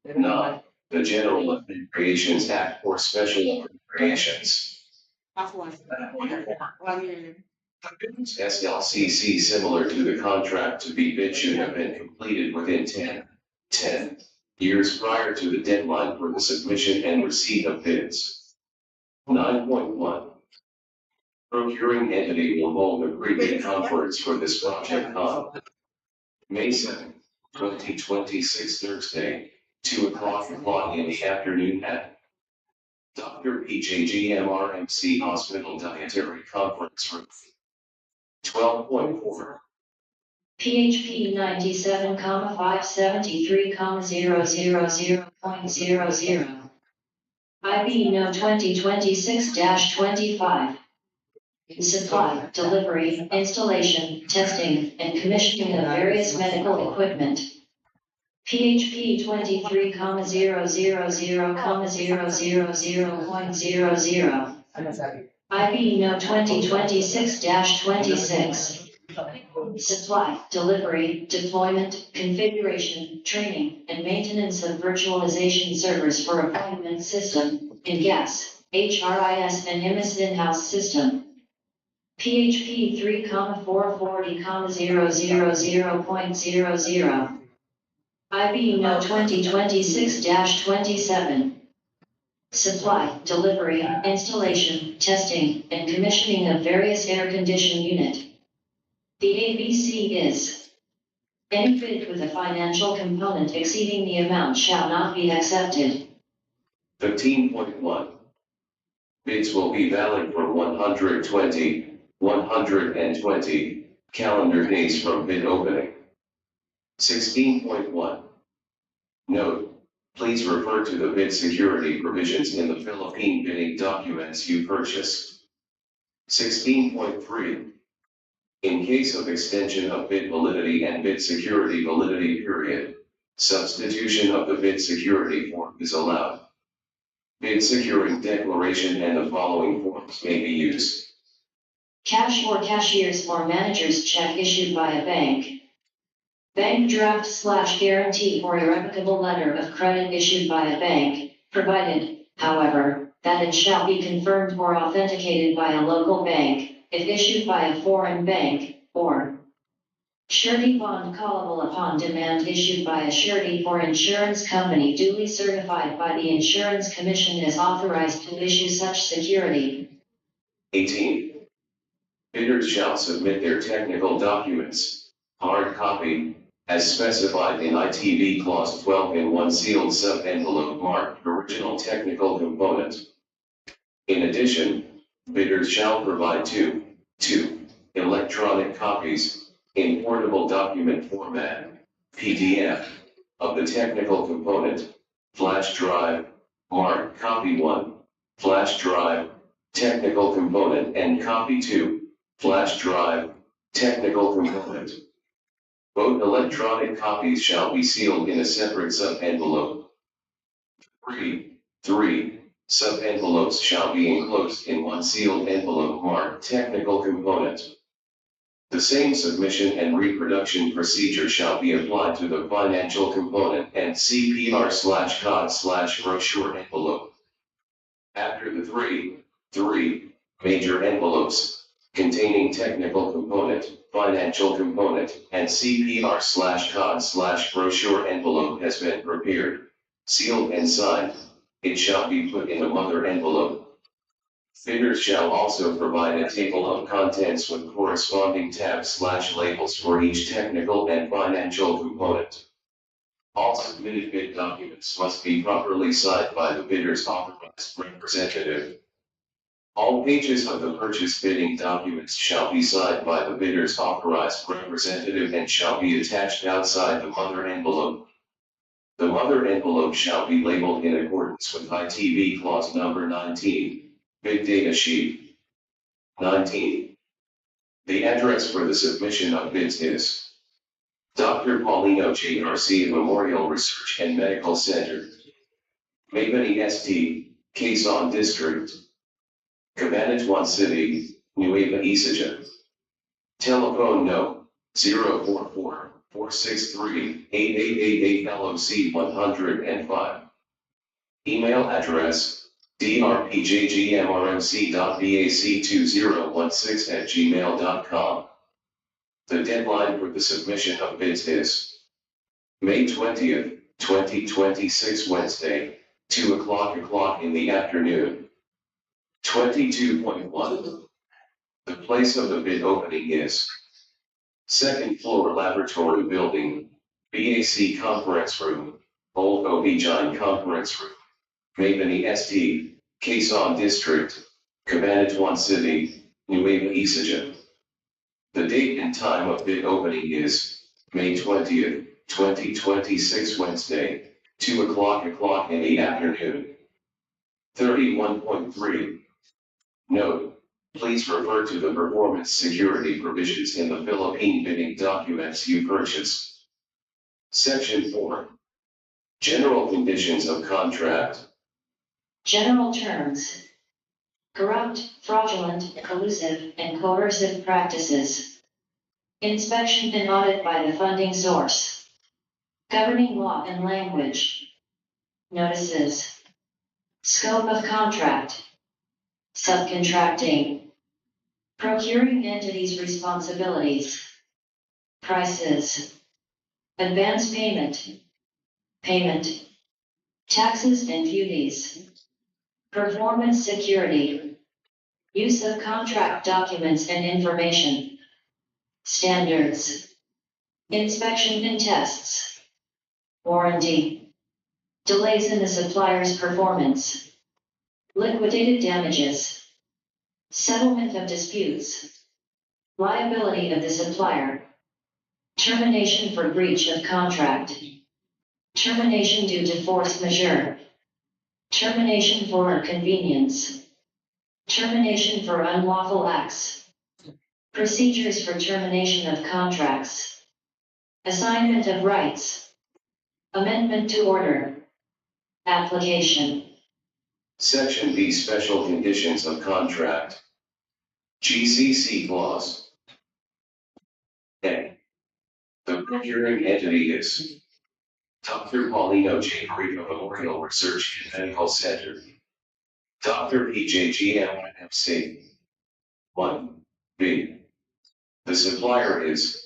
9. The General Appropriations Act or Special Appropriations. SLCC similar to the contract to be bid should have been completed within 10 years prior to the deadline for the submission and receipt of bids. 9.1. Procuring entity will hold a pre-bid conference for this project on May 7, 2026 Thursday, 2:00 in the afternoon at DR.PJGMRMC Hospital Dietary Conference Room. 12.4. PHP 97,573,000.00. IB No 2026-25. Supply, delivery, installation, testing, and commissioning of various medical equipment. PHP 23,000,000.00. IB No 2026-26. Supply, delivery, deployment, configuration, training, and maintenance of virtualization servers for appointment system, and gas, HRIS and IMIS in-house system. PHP 3,440,000.00. IB No 2026-27. Supply, delivery, installation, testing, and commissioning of various air conditioning unit. The ABC is: any bid with a financial component exceeding the amount shall not be accepted. 15.1. Bids will be valid for 120 calendar days from bid opening. 16.1. Note: please refer to the bid security provisions in the Philippine bidding documents you purchased. 16.3. In case of extension of bid validity and bid security validity period, substitution of the bid security form is allowed. Bid securing declaration and the following forms may be used. Cash or cashier's or manager's check issued by a bank. Bank draft/guarantee or irrevocable letter of credit issued by a bank, provided, however, that it shall be confirmed or authenticated by a local bank, if issued by a foreign bank, or Surety bond callable upon demand issued by a surety for insurance company duly certified by the Insurance Commission is authorized to issue such security. 18. Bidders shall submit their technical documents, hard copy, as specified in ITV Clause 12 in one sealed sub-envelope marked Original Technical Component. In addition, bidders shall provide two electronic copies, in portable document format, PDF, of the technical component, flash drive, marked copy 1, flash drive, technical component and copy 2, flash drive, technical component. Both electronic copies shall be sealed in a separate sub-envelope. 3. Sub-envelopes shall be enclosed in one sealed envelope marked technical component. The same submission and reproduction procedure shall be applied to the financial component and CPR/COD/brochure envelope. After the three major envelopes containing technical component, financial component, and CPR/COD/brochure envelope has been prepared, sealed and signed, it shall be put in a mother envelope. Bidders shall also provide a table of contents with corresponding tabs/labels for each technical and financial component. All submitted bid documents must be properly signed by the bidder's authorized representative. All pages of the purchase bidding documents shall be signed by the bidder's authorized representative and shall be attached outside the mother envelope. The mother envelope shall be labeled in accordance with ITV Clause number 19, Big Data Sheet. 19. The address for the submission of bids is Dr. Paulino J. Garcia Memorial Research and Medical Center, Mabini St., Quezon District, Cabanatuan City, Nueva Ecija. Telephone no. 044-463-8888 LOC 105. Email address DR.PJGMRMC.BAC2016@gmail.com. The deadline for the submission of bids is May 20th, 2026 Wednesday, 2:00 in the afternoon. 22.1. The place of the bid opening is second floor laboratory building, BAC conference room, Old OB-GYN conference room, Mabini St., Quezon District, Cabanatuan City, Nueva Ecija. The date and time of bid opening is May 20th, 2026 Wednesday, 2:00 in the afternoon. 31.3. Note: please refer to the performance security provisions in the Philippine bidding documents you purchase. Section 4. General conditions of contract. General terms. Corrupt, fraudulent, collusive, and coercive practices. Inspection and audit by the funding source. Governing law and language. Notices. Scope of contract. Subcontracting. Procuring entities' responsibilities. Prices. Advance payment. Payment. Taxes and duties. Performance security. Use of contract documents and information. Standards. Inspection and tests. Warranty. Delays in the supplier's performance. Liquidated damages. Settlement of disputes. Liability of the supplier. Termination for breach of contract. Termination due to force majeure. Termination for convenience. Termination for unlawful acts. Procedures for termination of contracts. Assignment of rights. Amendment to order. Application. Section B. Special conditions of contract. GCC clause. A. The procuring entity is Dr. Paulino J. Garcia Memorial Research and Medical Center, DR.PJGMRMC. 1. B. The supplier is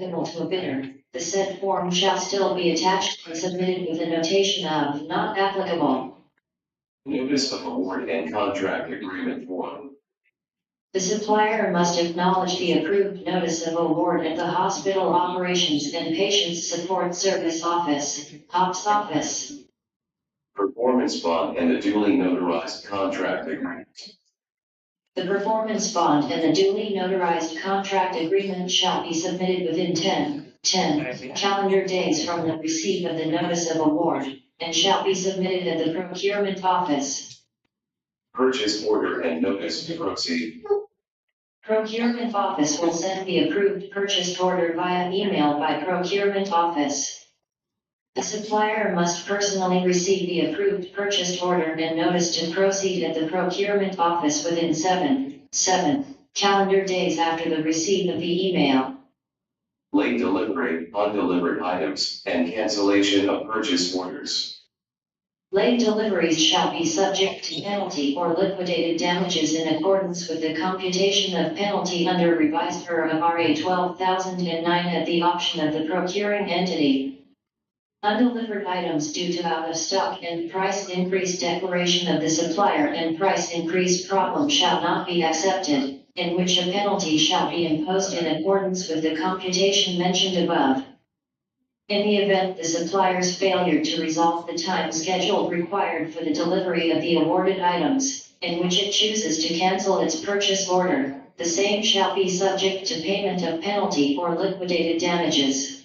applicable to a bidder, the said form shall still be attached and submitted with a notation of not applicable. Notice of award and contract agreement form. The supplier must acknowledge the approved notice of award at the Hospital Operations and Patients Support Service Office, HOPS office. Performance bond and the duly notarized contract agreement. The performance bond and the duly notarized contract agreement shall be submitted within 10 calendar days from the receipt of the notice of award, and shall be submitted at the procurement office. Purchase order and notice to proceed. Procurement office will send the approved purchase order via email by procurement office. The supplier must personally receive the approved purchase order and notice to proceed at the procurement office within 7 calendar days after the receipt of the email. Late delivery, undelivered items, and cancellation of purchase orders. Late deliveries shall be subject to penalty or liquidated damages in accordance with the computation of penalty under revised RA 12,009 at the option of the procuring entity. Undelivered items due to out of stock and price increase declaration of the supplier and price increase problem shall not be accepted, in which a penalty shall be imposed in accordance with the computation mentioned above. In the event the supplier's failure to resolve the time schedule required for the delivery of the awarded items, in which it chooses to cancel its purchase order, the same shall be subject to payment of penalty or liquidated damages.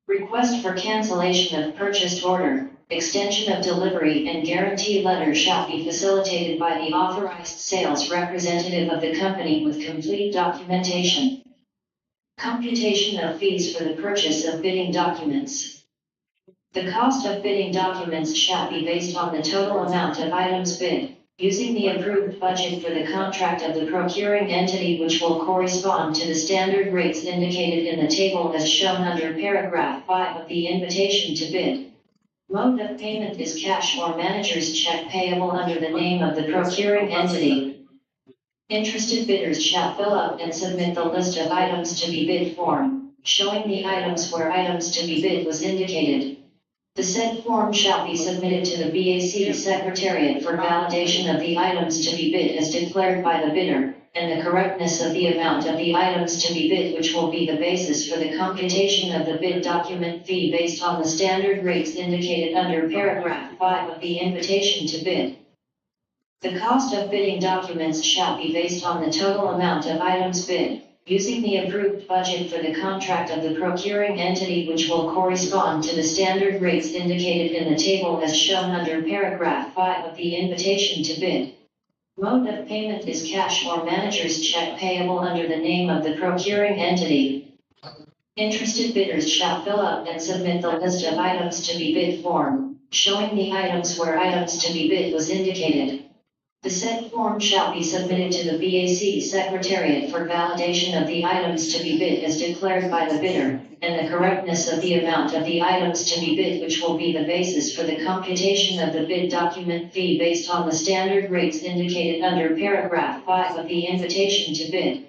Request for cancellation of purchased order, extension of delivery and guarantee letter shall be facilitated by the authorized sales representative of the company with complete documentation. Computation of fees for the purchase of bidding documents. The cost of bidding documents shall be based on the total amount of items bid, using the approved budget for the contract of the procuring entity, which will correspond to the standard rates indicated in the table as shown under paragraph 5 of the invitation to bid. Mode of payment is cash or manager's check payable under the name of the procuring entity. Interested bidders shall fill out and submit the list of items to be bid form, showing the items where items to be bid was indicated. The said form shall be submitted to the BAC Secretariat for validation of the items to be bid as declared by the bidder, and the correctness of the amount of the items to be bid, which will be the basis for the computation of the bid document fee based on the standard rates indicated under paragraph 5 of the invitation to bid. The cost of bidding documents shall be based on the total amount of items bid, using the approved budget for the contract of the procuring entity, which will correspond to the standard rates indicated in the table as shown under paragraph 5 of the invitation to bid. Mode of payment is cash or manager's check payable under the name of the procuring entity. Interested bidders shall fill out and submit the list of items to be bid form, showing the items where items to be bid was indicated. The said form shall be submitted to the BAC Secretariat for validation of the items to be bid as declared by the bidder, and the correctness of the amount of the items to be bid, which will be the basis for the computation of the bid document fee based on the standard rates indicated under paragraph 5 of the invitation to bid.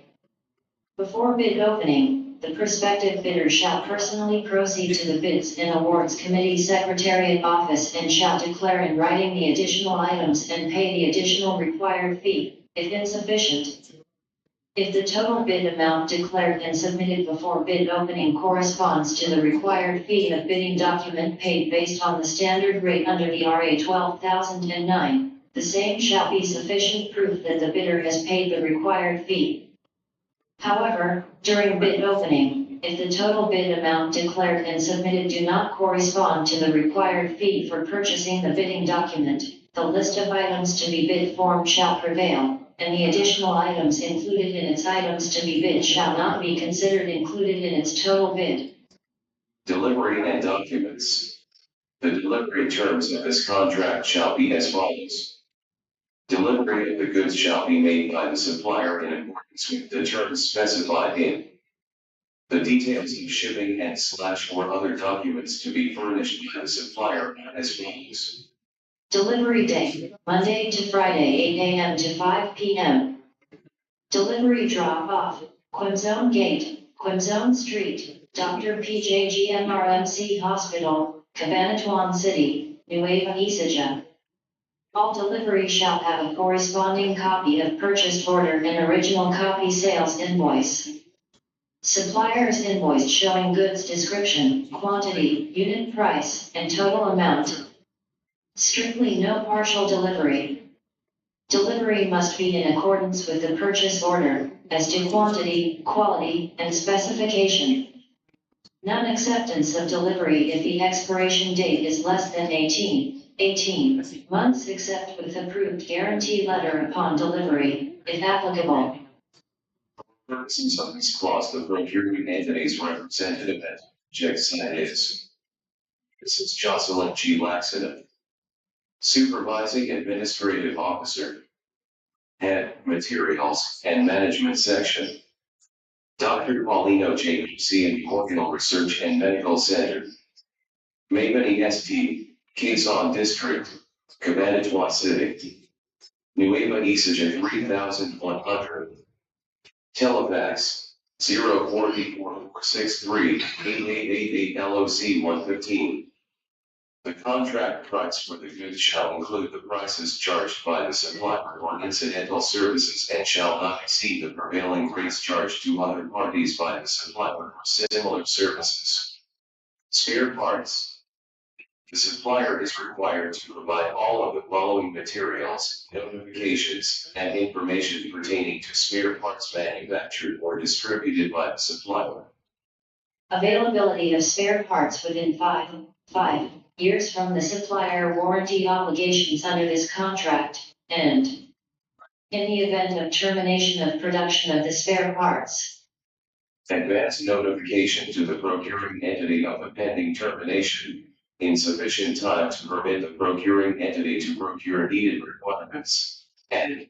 Before bid opening, the prospective bidder shall personally proceed to the Bids and Awards Committee Secretariat office and shall declare in writing the additional items and pay the additional required fee, if insufficient. If the total bid amount declared and submitted before bid opening corresponds to the required fee of bidding document paid based on the standard rate under the RA 12,009, the same shall be sufficient proof that the bidder has paid the required fee. However, during bid opening, if the total bid amount declared and submitted do not correspond to the required fee for purchasing the bidding document, the list of items to be bid form shall prevail, and the additional items included in its items to be bid shall not be considered included in its total bid. Delivery and documents. The delivery terms of this contract shall be as follows. Delivery of the goods shall be made by the supplier in accordance with the terms specified in the details of shipping and / or other documents to be furnished by the supplier as follows. Delivery day, Monday to Friday 8 a.m. to 5 p.m. Delivery drop-off, Quinzone Gate, Quinzone Street, DR.PJGMRMC Hospital, Cabanatuan City, Nueva Ecija. All delivery shall have a corresponding copy of purchase order and original copy sales invoice. Supplier's invoice showing goods description, quantity, unit price, and total amount. Strictly no partial delivery. Delivery must be in accordance with the purchase order, as to quantity, quality, and specification. Non-acceptance of delivery if the expiration date is less than 18 months except with approved guarantee letter upon delivery, if applicable. Purposes of this clause, the procuring entity's representative at JEGSI is Mrs. Jocelyn G. Laxton, Supervising Administrative Officer, Head, Materials and Management Section, Dr. Paulino JPC and Cordial Research and Medical Center, Maybani ST, Quezon District, Cabanatuan City, Nueva Ecija 3100, Telefax 04463-8888 LOC 115. The contract price for the goods shall include the prices charged by the supplier on incidental services and shall not exceed the prevailing rates charged to other parties by the supplier for similar services. Spare parts. The supplier is required to provide all of the following materials, notifications, and information pertaining to spare parts manufactured or distributed by the supplier. Availability of spare parts within 5 years from the supplier warranty obligations under this contract, and in the event of termination of production of the spare parts. Advance notification to the procuring entity of the pending termination, in sufficient time to permit the procuring entity to procure needed requirements, and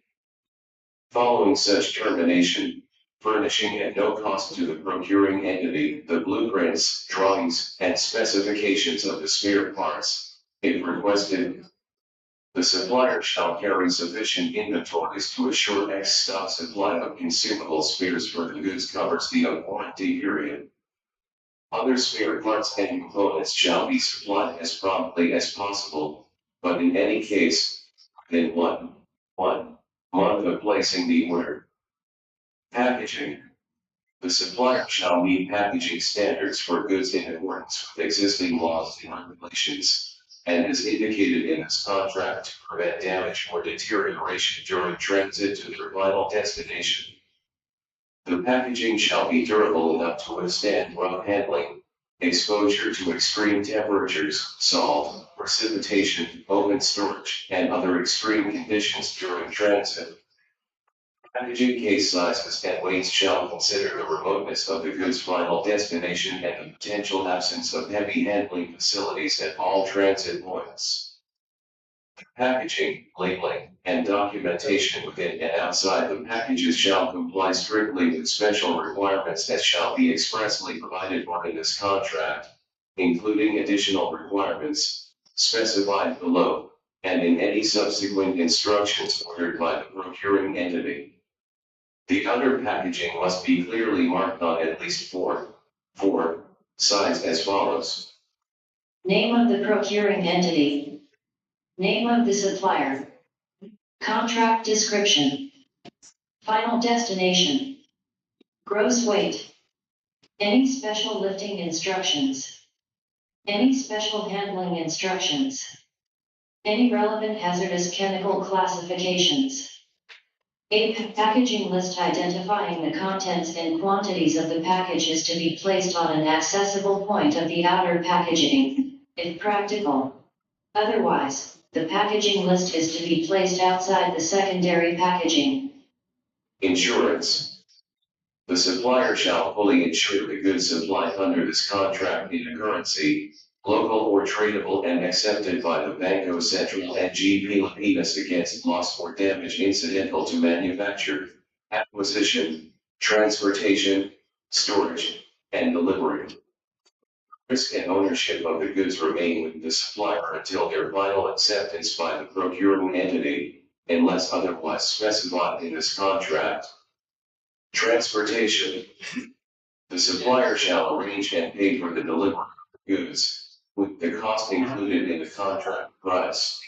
following such termination, furnishing at no cost to the procuring entity the blueprints, drawings, and specifications of the spare parts, if requested. The supplier shall carry sufficient inventories to assure ex-stock supply of consumable spares for the goods covers the warranty period. Other spare parts and components shall be supplied as promptly as possible, but in any case, within one month of placing the order. Packaging. The supplier shall meet packaging standards for goods in accordance with existing laws and regulations, and as indicated in this contract to prevent damage or deterioration during transit to their final destination. The packaging shall be durable enough to withstand rough handling, exposure to extreme temperatures, salt, precipitation, open storage, and other extreme conditions during transit. Packaging case sizes and weights shall consider the remoteness of the goods' final destination and the potential absence of heavy handling facilities at all transit points. Packaging, labeling, and documentation within and outside the packages shall comply strictly with special requirements as shall be expressly provided for in this contract, including additional requirements specified below, and in any subsequent instructions ordered by the procuring entity. The other packaging must be clearly marked on at least four sides as follows. Name of the procuring entity. Name of the supplier. Contract description. Final destination. Gross weight. Any special lifting instructions. Any special handling instructions. Any relevant hazardous chemical classifications. A packaging list identifying the contents and quantities of the package is to be placed on an accessible point of the outer packaging, if practical. Otherwise, the packaging list is to be placed outside the secondary packaging. Insurance. The supplier shall fully insure the goods supplied under this contract in a currency, local or tradable and accepted by the Banco Central and G. Filipinas against loss or damage incidental to manufacture, acquisition, transportation, storage, and delivery. Risk and ownership of the goods remain with the supplier until their final acceptance by the procuring entity, unless otherwise specified in this contract. Transportation. The supplier shall arrange and pay for the delivery of the goods, with the cost included in the contract price.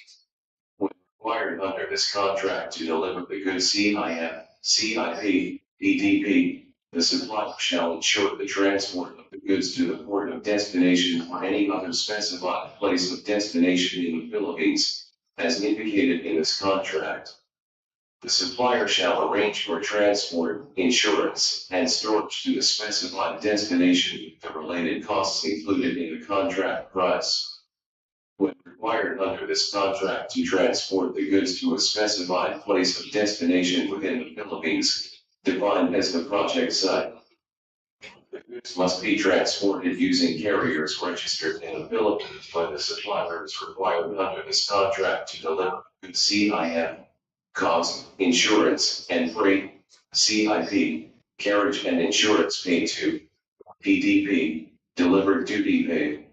When required under this contract to deliver the goods CIM, CIP, PDP, the supplier shall ensure the transport of the goods to the port of destination or any other specified place of destination in the Philippines, as indicated in this contract. The supplier shall arrange for transport, insurance, and storage to the specified destination with the related costs included in the contract price. When required under this contract to transport the goods to a specified place of destination within the Philippines, defined as the project site, the goods must be transported using carriers registered in the Philippines by the supplier is required under this contract to deliver goods CIM, cost, insurance, and freight, CIP, carriage and insurance paid to, PDP, delivered duty paid.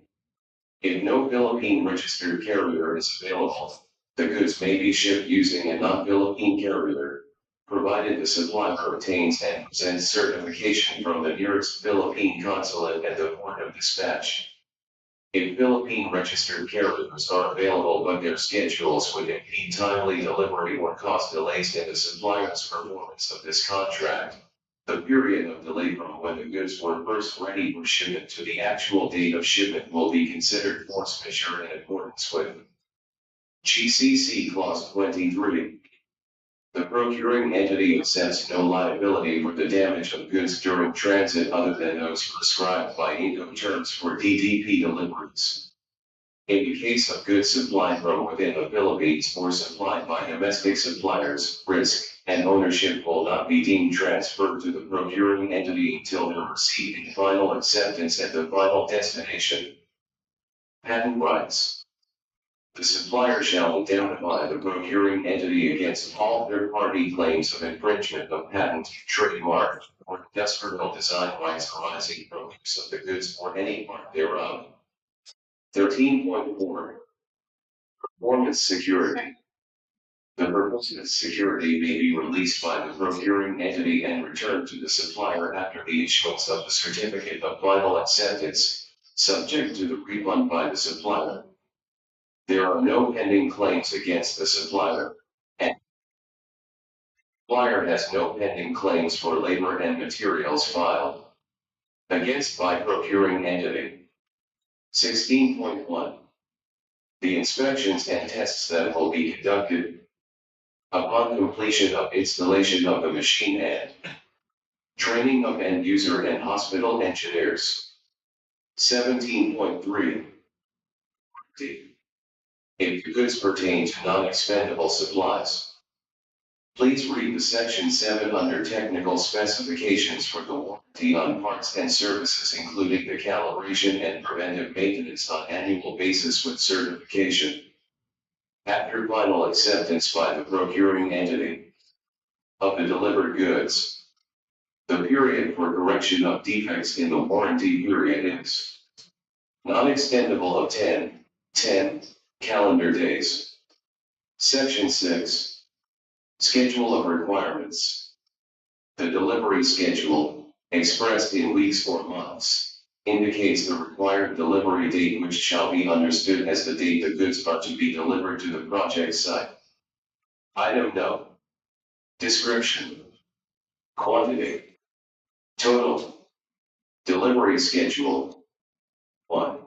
If no Philippine registered carrier is available, the goods may be shipped using a non-Philippine carrier, provided the supplier obtains and presents certification from the nearest Philippine consulate at the port of dispatch. If Philippine registered carriers are available but their schedules would impede timely delivery or cause delays in the supplier's performance of this contract, the period of delay from when the goods were first ready for shipment to the actual date of shipment will be considered force majeure in accordance with GCC Clause 23. The procuring entity accepts no liability for the damage of goods during transit other than those prescribed by Incoterms for DDP deliveries. In the case of goods supplied from within the Philippines or supplied by domestic suppliers, risk and ownership will not be deemed transferred to the procuring entity until the receipt and final acceptance at the final destination. Patent rights. The supplier shall indemnify the procuring entity against all third-party claims of infringement of patent, trademark, or industrial design rights arising from use of the goods or any part thereof. 13.4. Performance security. The performance security may be released by the procuring entity and returned to the supplier after the issuance of the certificate of final acceptance, subject to the refund by the supplier. There are no pending claims against the supplier, and the supplier has no pending claims for labor and materials filed against by procuring entity. 16.1. The inspections and tests that will be conducted upon completion of installation of the machine and training of end user and hospital engineers. 17.3. If the goods pertain to non-expendable supplies, please read the Section 7 under Technical Specifications for the warranty on parts and services including the calibration and preventive maintenance on annual basis with certification. After final acceptance by the procuring entity of the delivered goods, the period for correction of defects in the warranty period is non-extendable of 10 calendar days. Section 6. Schedule of requirements. The delivery schedule, expressed in weeks or months, indicates the required delivery date which shall be understood as the date the goods are to be delivered to the project site. Item No. Description. Quantity. Total. Delivery schedule. 1.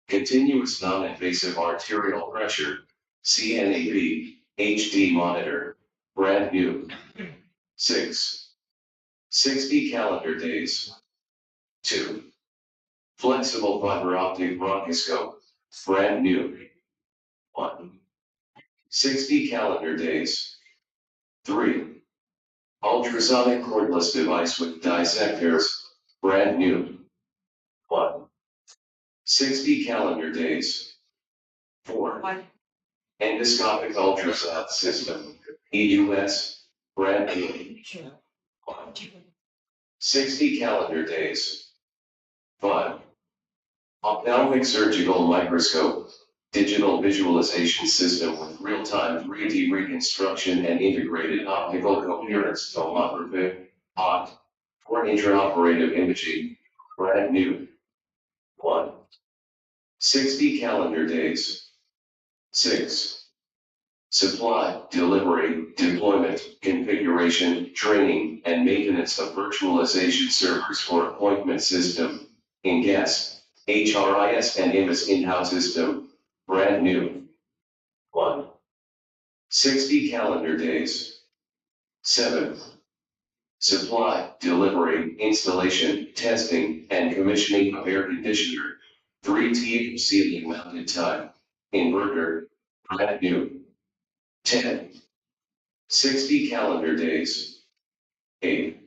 Continuous non-invasive arterial pressure, CNAP, HD monitor, brand new. 6. 60 calendar days. 2. Flexible fiber optic bronchoscope, brand new. 1. 60 calendar days. 3. Ultrasonic cordless device with dissectors, brand new. 1. 60 calendar days. 4. Endoscopic ultrasound system, EUS, brand new. 1. 60 calendar days. 5. Ophthalmic surgical microscope, digital visualization system with real-time 3D reconstruction and integrated optical coherence tomography, OCT, For intraoperative imaging, brand new. 1. 60 calendar days. 6. Supply, delivery, deployment, configuration, training, and maintenance of virtualization servers for appointment system, InGuess, HRIS and IMAS in-house system, brand new. 1. 60 calendar days. 7. Supply, delivery, installation, testing, and commissioning of air conditioner, 3T ceiling mounted time, inverter, brand new. 10. 60 calendar days. 8.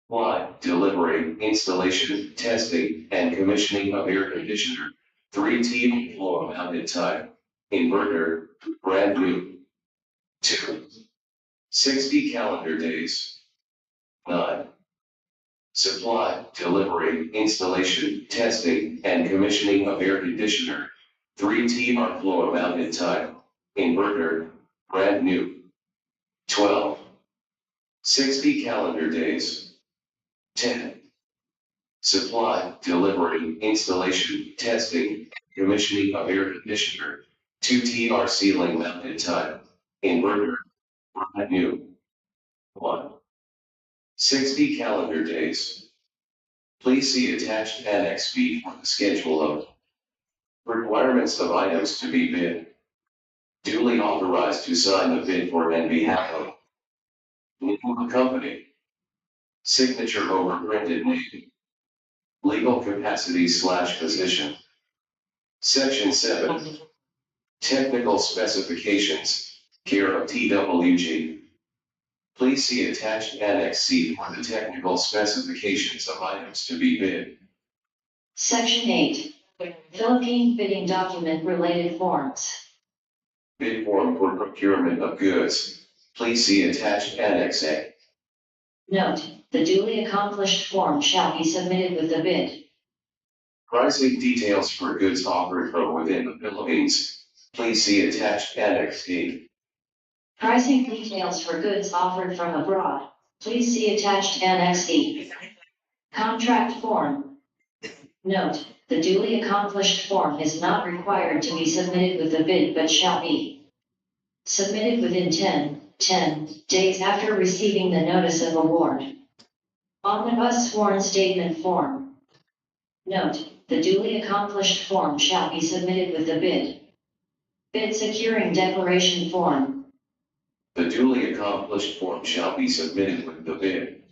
Supply, delivery, installation, testing, and commissioning of air conditioner, 3T floor mounted time, inverter, brand new. 2. 60 calendar days. 9. Supply, delivery, installation, testing, and commissioning of air conditioner, 3TR floor mounted time, inverter, brand new. 12. 60 calendar days. 10. Supply, delivery, installation, testing, commissioning of air conditioner, 2TR ceiling mounted time, inverter, brand new. 1. 60 calendar days. Please see attached Annex B for the schedule of requirements of items to be bid. Duly authorized to sign the bid for and behalf of name of the company. Signature over printed name. Legal capacity / position. Section 7. Technical specifications, care of TWG. Please see attached Annex C for the technical specifications of items to be bid. Section 8. Philippine bidding document related forms. Bid form for procurement of goods. Please see attached Annex A. Note, the duly accomplished form shall be submitted with the bid. Pricing details for goods offered from within the Philippines. Please see attached Annex D. Pricing details for goods offered from abroad. Please see attached Annex E. Contract form. Note, the duly accomplished form is not required to be submitted with the bid but shall be submitted within 10 days after receiving the notice of award. Omnibus sworn statement form. Note, the duly accomplished form shall be submitted with the bid. Bid securing declaration form. The duly accomplished form shall be submitted with the bid.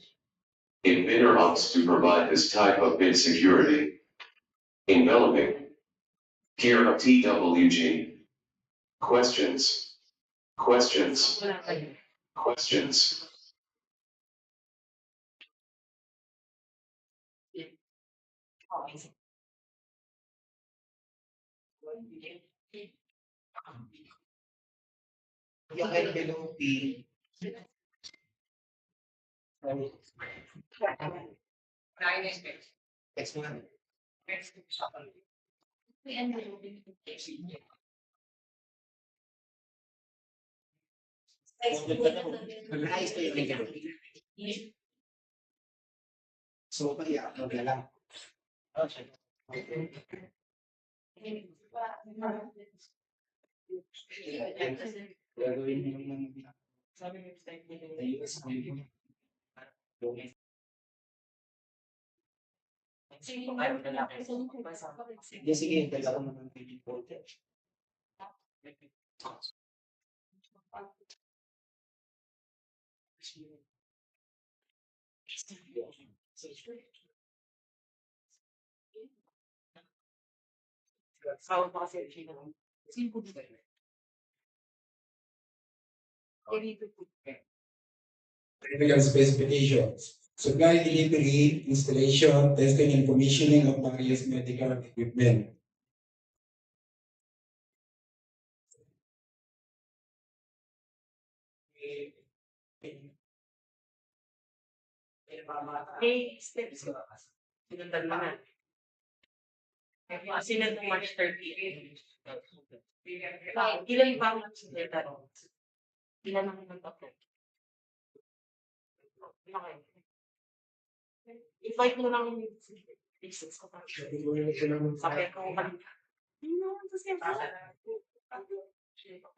If bidder opts to provide this type of bid security, enveloping, care of TWG. Questions. Questions. Questions. Yung envelope, it's one. Ayos ko yung envelope. So, kaya, ano na lang. Gagawin mo naman. Ayos mo yun. Sige, sige, dalawa naman yung voltage. Technical specifications. Supply, delivery, installation, testing, and commissioning of various medical equipment. Kasi na itong March 30. Ilan ba ang nagsulat? Ilan ang nagpapit? Okay. Invite mo lang yung business ko pa. Sabi ko kanina. No, tapos yan po.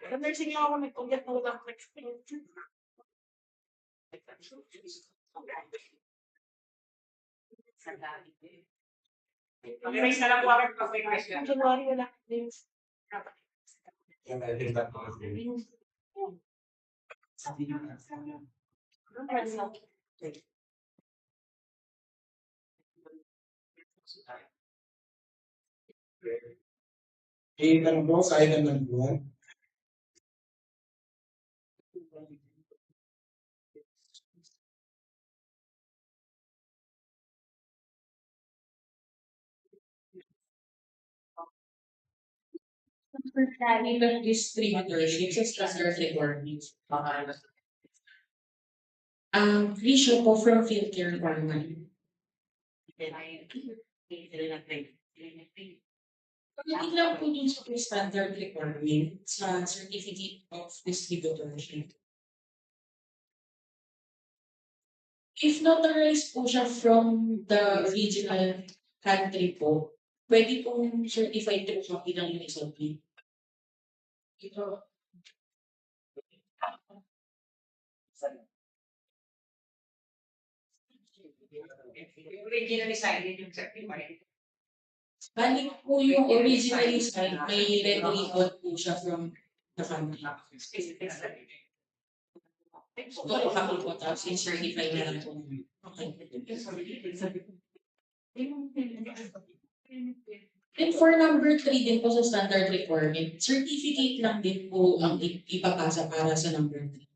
Sa nursing lang ako nag-ugat na wala akong experience. May isa lang po ako pag-may January wala. Tanong po sa item number 1. For planning of distributorship sa standard requirements. Ratio po from field care requirement. Pagdating lang po dun sa standard requirement sa certificate of distributorship. If notarized po siya from the original country po, pwede pong certified true copy ng USOP. Ito. Originally signed yung certificate. Bali po yung originally signed, may red ribbon po siya from the country. Ito kami po tapos i-certify na lang po. Okay. And for number 3 din po sa standard requirement, certificate lang din po ang ipapasa para sa number 3.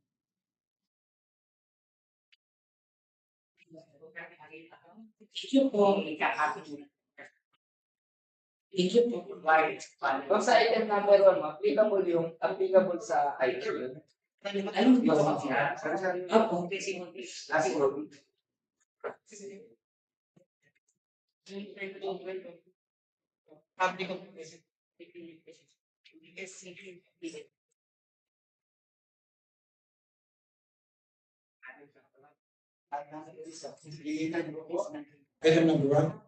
Thank you po. Thank you po. Kung sa item number 1, applicable sa item. Ano po? Opo. Item number 1.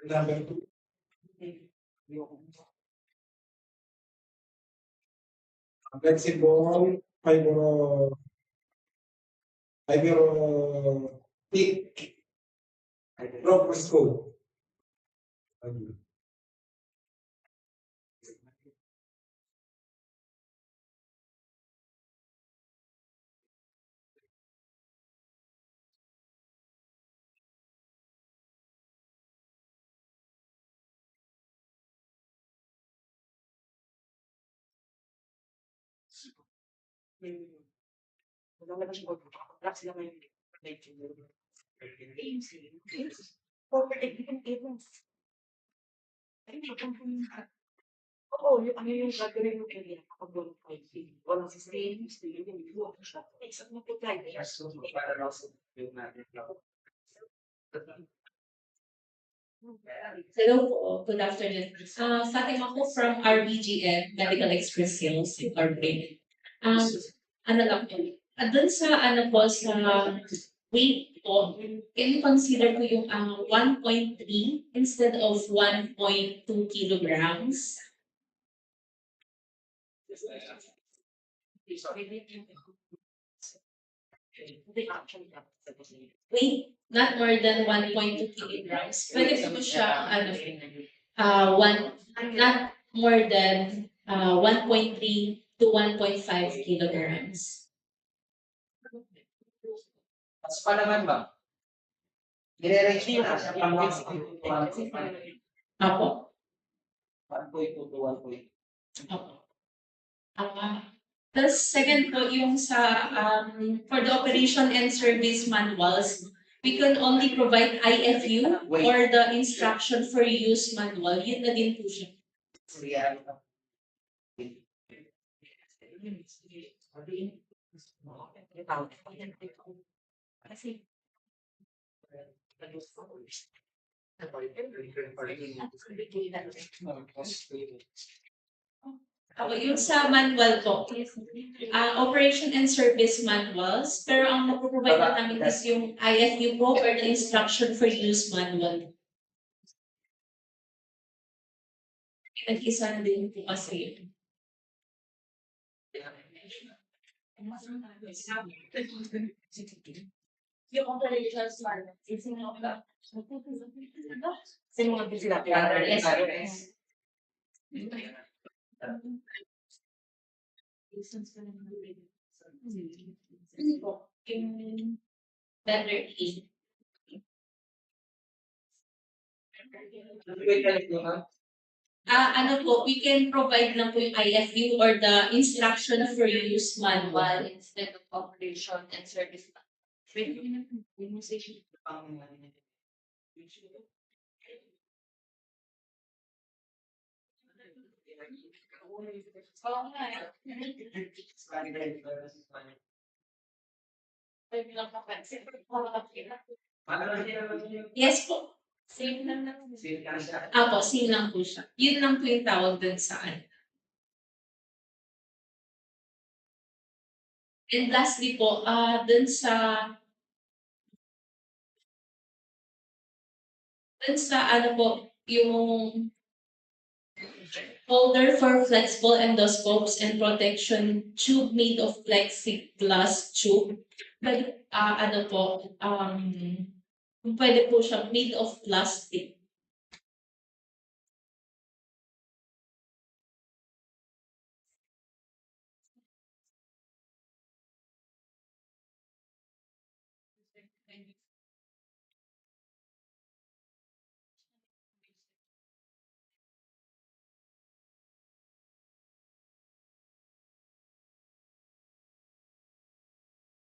Number 2. Flexible fibrotic rope school. Oo, yung ano yung gagawin mo area kapag walang 5K. Walang sustain, yung ibuwa ko siya. Isang mo po tayo. Hello po. Good afternoon. Fatima po from RBGM Medical Express Sales Incorporated. Ano lang po. Doon sa ano po sa weight po, can you consider po yung 1.3 instead of 1.2 kilograms? Weight not more than 1.2 kilograms. Pwede po siya ano not more than 1.3 to 1.5 kilograms. Mas pa naman ba? Nire-range mo na sa pang-max Apo. 1.2 to 1.2. Opo. Tapos second po yung sa for the operation and service manuals, we can only provide IFU or the instruction for use manual. Yun na din po siya. Ako, yung sa manual po, operation and service manuals, pero ang mapoprovide na namin is yung IFU po or the instruction for use manual. Nag-isa na din po kasi. Yung operations manual, sino ka? Sino mga sila? Yes. Yung letter E. Ano po, we can provide lang po yung IFU or the instruction for use manual instead of operation and service manual. Oo nga eh. Pwede lang kapansin. Yes po. Same lang naman. Apo, same lang po siya. Yun lang po yung tawag dun sa ano. And lastly po, dun sa ano po, yung holder for flexible endoscopes and protection tube made of plexiglass tube. But, ano po, pwede po siya made of plastic.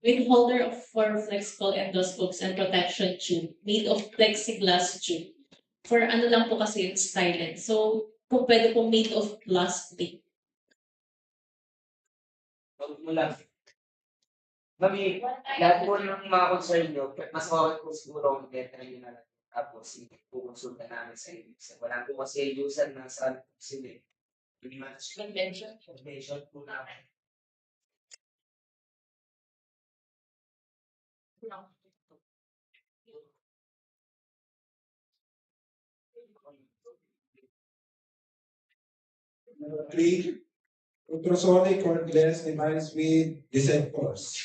With holder for flexible endoscopes and protection tube made of plexiglass tube. For ano lang po kasi yung stylen. So, kung pwede po made of plastic. Mula. Mami, lahat po ng mga concern nyo, mas okay po siguro ang letter yun na lang. Tapos, pukonsulta namin sa inyo. Wala po kasi user na saan po sila. Convention po namin. Number 3, ultrasonic cordless device with receptors.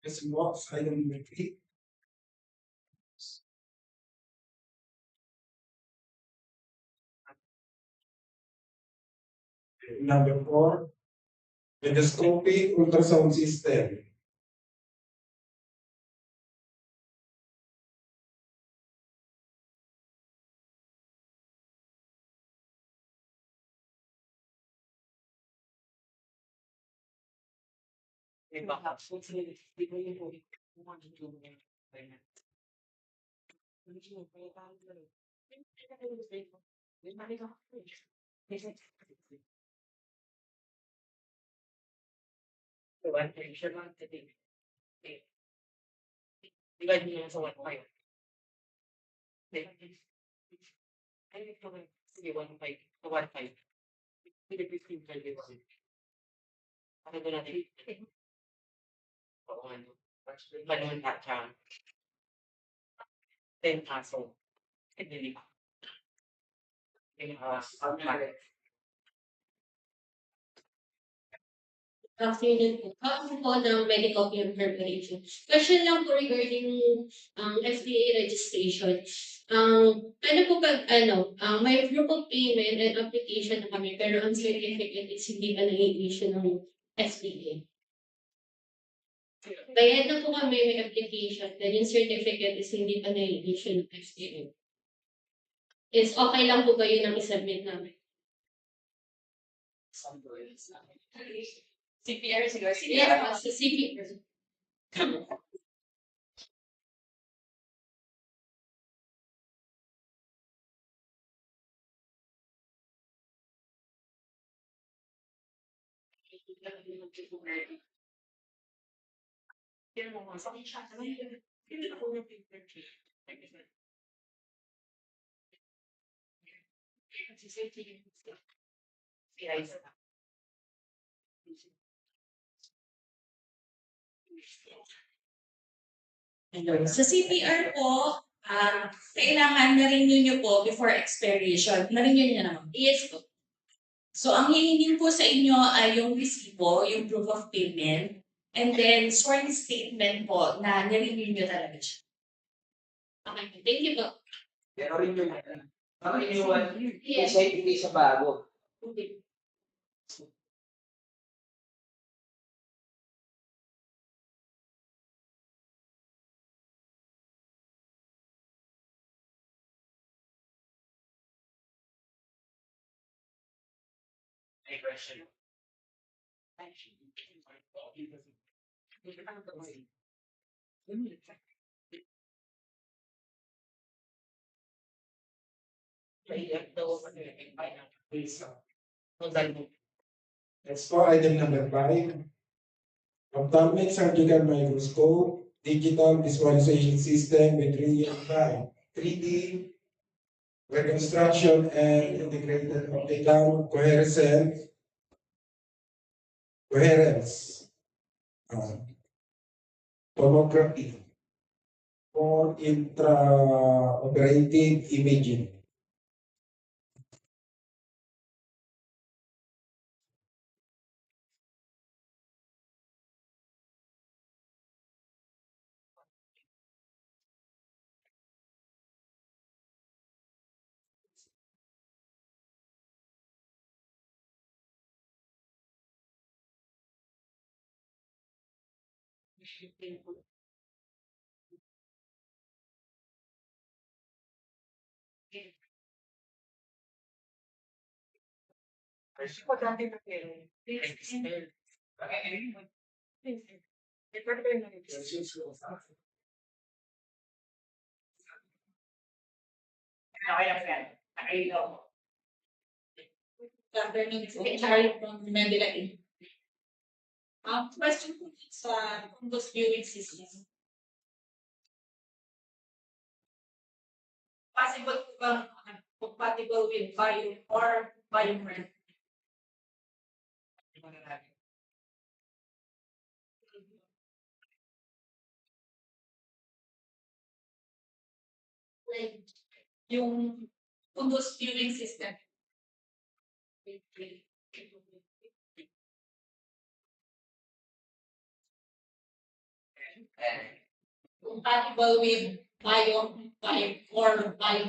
This box item number 3. Number 4, endoscopy ultrasound system. Divide nyo lang sa 1.5. Sige, 1.5. Sa 1.5. Sige, 15 value. Ano ba natin? Oo, ano. Panuhin na siya. 10 aso. Hindi pa. Afternoon po. Ako po ng medical care preparation. Question lang po regarding FDA registration. Ano po pag may proof of payment and application na kami pero ang certificate is hindi pa nai-issue ng FDA. Bayad na po kami may application then yung certificate is hindi pa nai-issue ng FDA. Is okay lang po ba yun ang isubmit namin? CPR siguro. CPR. Sa CPR. Ayun. Sa CPR po, kailangan na-renew nyo po before expiration. Na-renew nyo naman. Yes po. So, ang hihingin po sa inyo ay yung resibo, yung proof of payment, and then sworn statement po na na-renew nyo talaga siya. Okay, thank you po. Pero rin yun. Ang iniwan, isa hindi sa bago. Okay. May question. Next po, item number 5. Ophthalmic surgical microscope, digital visualization system with 3D reconstruction and integrated optical coherence, tomography for intraoperative imaging. Government Secretary from Manila. Question po sa Condos viewing system. Possible po ba compatible with bio or biobrand? Like, yung Condos viewing system. Compatible with bio or bio.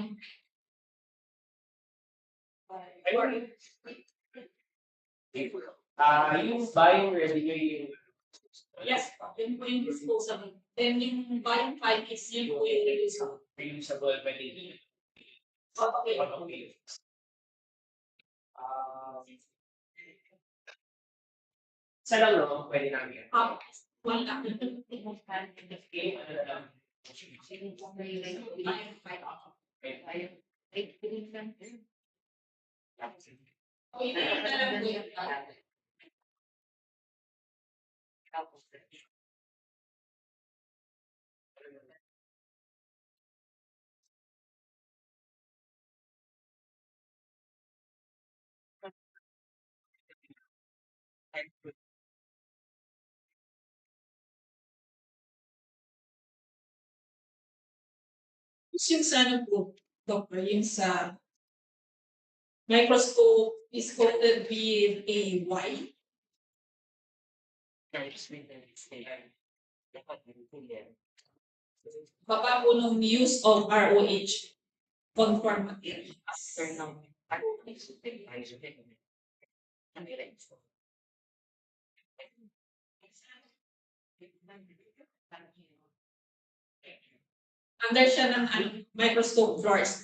Yung buying revenue, Yes, yun po yung disposable. Then yung bio 5 is yun po yung reusable. reusable pa din. Okay. Okay. Isa lang no, pwede namin yan. Wala. Okay, ano na lang. Yung sa ano po, doctor, yung sa microscope is coated with a Y. Baba po nung use of ROH conform materials. Under siya ng microscope drawers.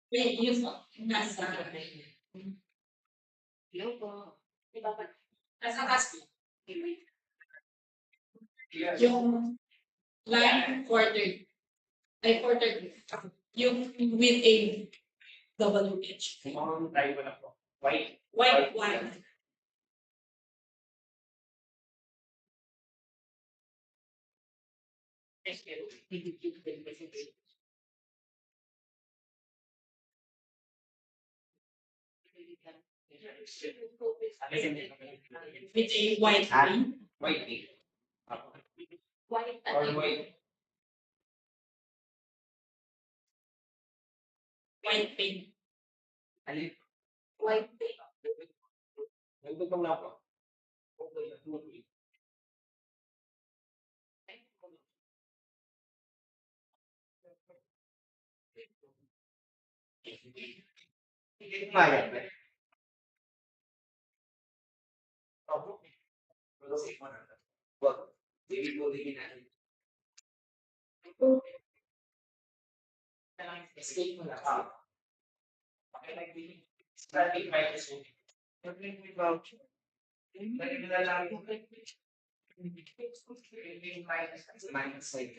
Yung nasa, nasa taas, yung line quarter, ay quarter, yung with a double H. Try ko na po. White. White one. With a white line. White ink. White Or white. white paint. Alin? White paint. Nagtutong lang po. Maya. Wag. Hindi mo din natin. Escape mo lang. Starting minus 1. Minus 5.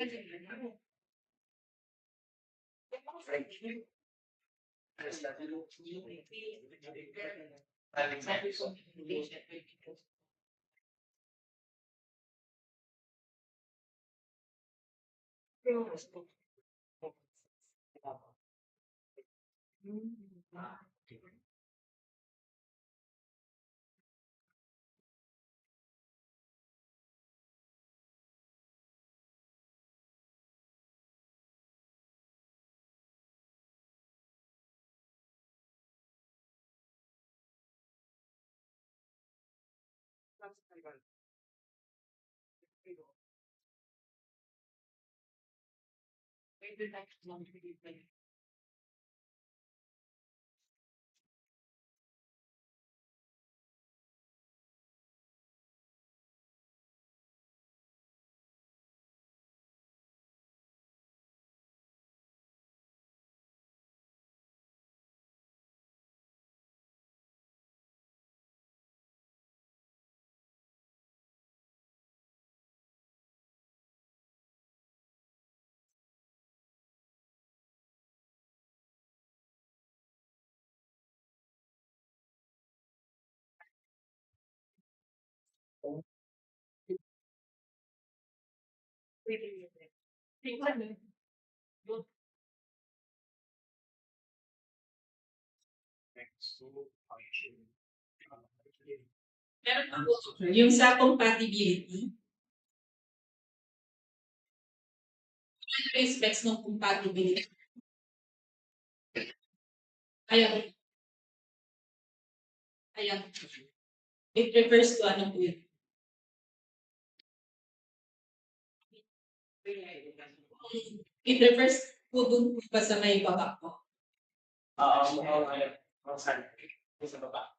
Meron po yung sa compatibility. Ano yung specs ng compatibility? Ayan. Ayan. It refers to ano po yun? It refers po dun po ba sa may baba po? Sa baba.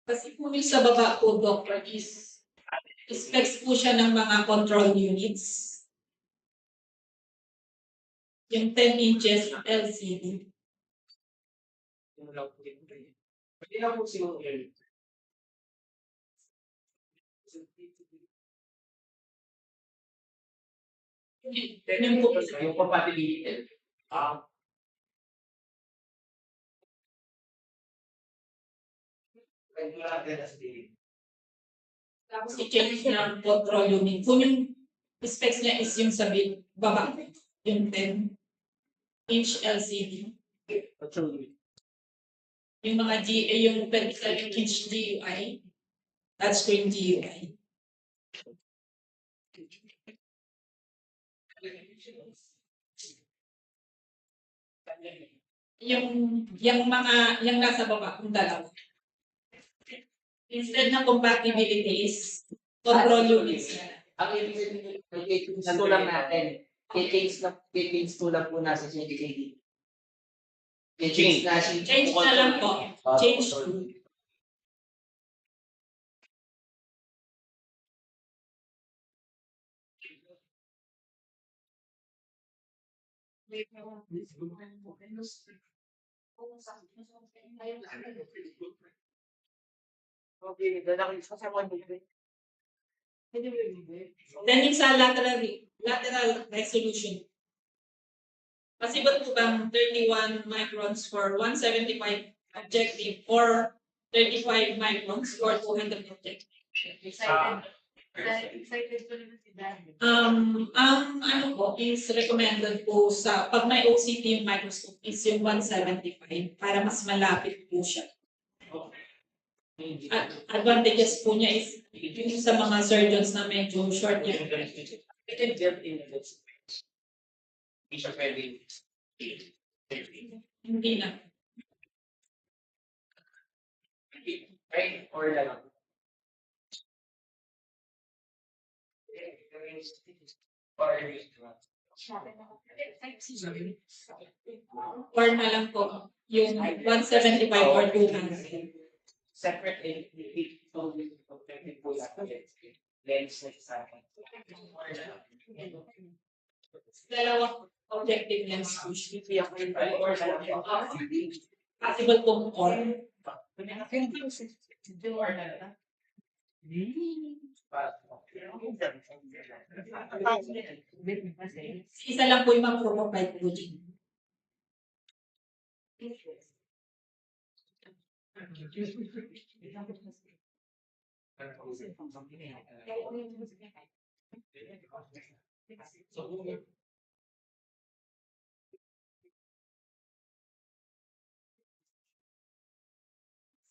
Kasi po yung sa baba po, doctor, is specs po siya ng mga control units. Yung 10 inches LCD. Pwede na po siguro yun. Yung po, Yung compatibility. Pwede na natin na sabihin. tapos i-change na control unit. Kung yung specs niya is yung sa baba, yung 10 inch LCD. Yung mga GA, yung 27-inch GUI, touchscreen GUI. Yung mga, yung nasa baba, yung dalawa. Instead ng compatibility is control units. Ang ibig sabihin, i-change na lang natin. I-change to lang po nasa CDKD. I-change na Change na lang po. Change to. Okay, then ako isa sa one day. Then yung sa lateral resolution. Possible po bang 31 microns for 175 objective or 35 microns for 200 objective? Excited ko naman si Dad. Ang ano po is recommended po sa pag may OCT yung microscope is yung 175 para mas malapit po siya. At advantages po niya is yung sa mga surgeons na medyo short yung It can build in this. Hindi siya pwede. hindi na. Right? Or lang. Or Or na lang po yung 175 or 200. separate and objective po lahat. Lens na sa akin. Dalawang objective lens po siya. Or lang. Possible pong or. Isa lang po yung mag-provide po dyan.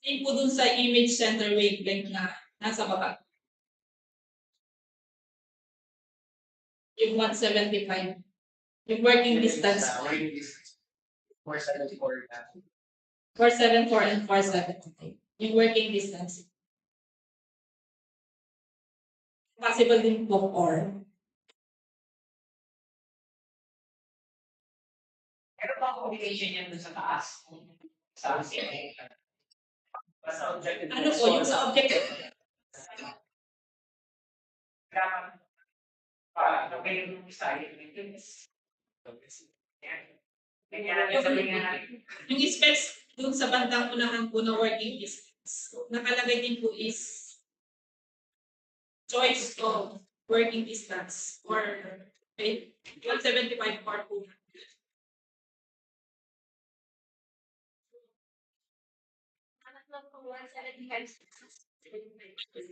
Same po dun sa image center wavelength na nasa baba. Yung 175. Yung working distance. 474. 474 and 475. Yung working distance. Possible din po or. Ano ba ang combination niya dun sa taas? Sa basta objective. Ano po, yung sa objective. Yung Yung specs dun sa bandang unahan po na working distance. Nakalagay din po is choice of working distance or 175 or 200.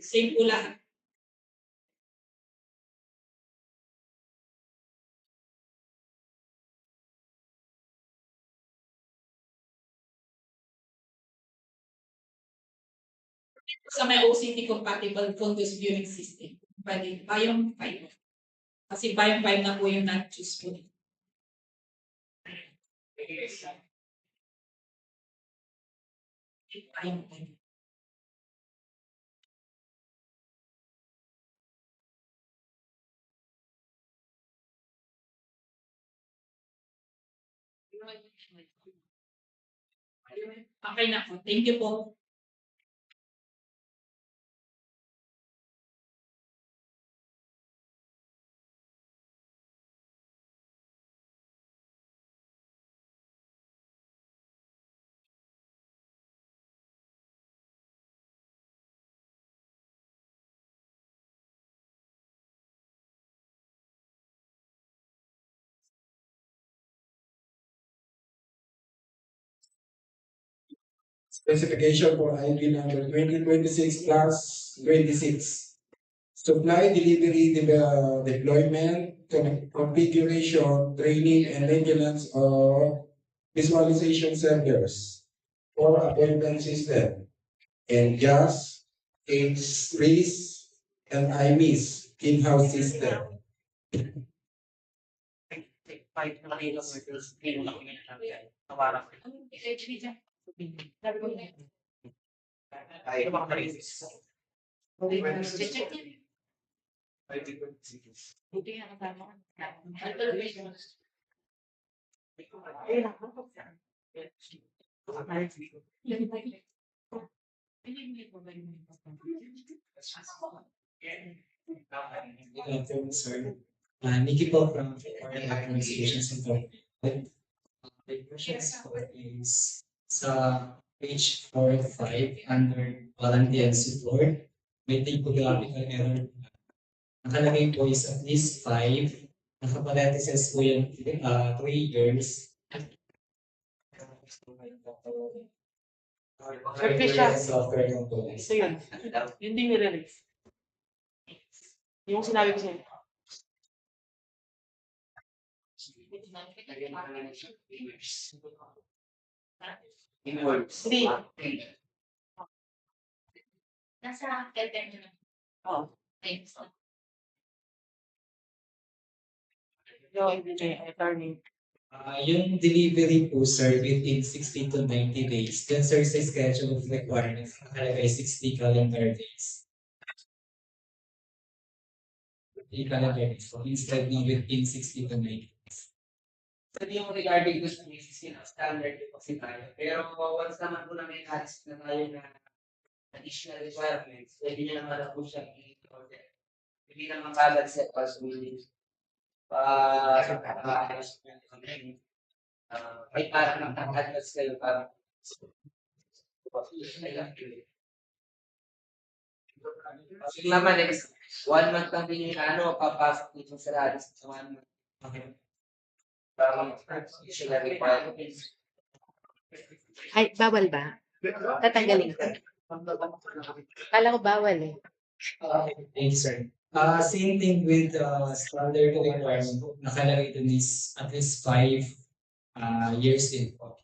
Same po lahat. Sa may OCT compatible fundus viewing system. Pwede, Biome 5. Kasi Biome 5 na po yung na-choose po. Biome 5. Okay na po. Thank you po. Specification for ID number 2026 plus 26. Supply, delivery, deployment, configuration, training, and maintenance of visualization servers for appointment system. And just HRIS and IMIS in-house system. Sir. Nikki po from Foreign Investigation Center. The questions ko is sa page 4-5 under warranty and support, may typographical error. Nakalagay po is at least 5. Nakaparenthesis po yung 3 years. Patricia. Software ng po. Ito yun. Yun din nire-release. Yung sinabi ko sa'yo. Hindi. Nasa LPM na. Oo. Thanks. Yung attorney. Yung delivery po, sir, within 60 to 90 days. Then, sir, sa schedule of requirements, nakalagay 60 calendar days. 60 calendar days. So, instead ng within 60 to 90 days. Sabi yung regarding to sa standard po kasi tayo. Pero once naman po na may na tayo na additional requirements, pwede nyo naman na po siya i-order. Hindi naman kagad set as we may parang nag-advance kayo para yung naman is 1 month lang din yung papasok dito sa radis sa 1 month. Para additional requirements. Ay, bawal ba? Tatanggalin ko. Kala ko bawal eh. Thanks, sir. Same thing with standard requirement. Nakalagay dun is at least 5 years in po.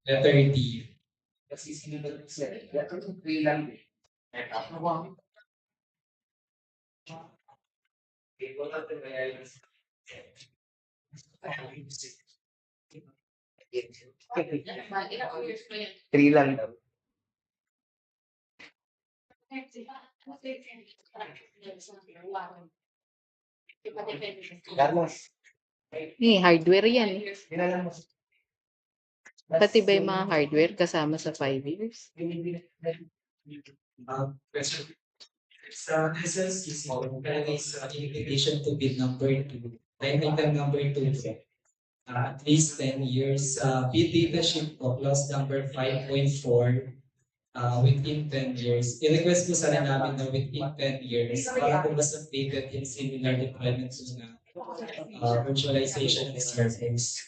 Letter D. Kasi sinunod ko sila. Letter 3 lang din. Okay, what are the variables? 3 lang daw. Carlos. Hardware yan eh. Kailan mo? Pati ba yung mga hardware kasama sa 5 years? Question. Sa SLCC, nakalagay sa invitation to bid number 2. Line item number 2. At least 10 years. Bid data sheet po, clause number 5.4. Within 10 years. I-request po sana namin na within 10 years para po mas updated in similar deployments na virtualization and servers.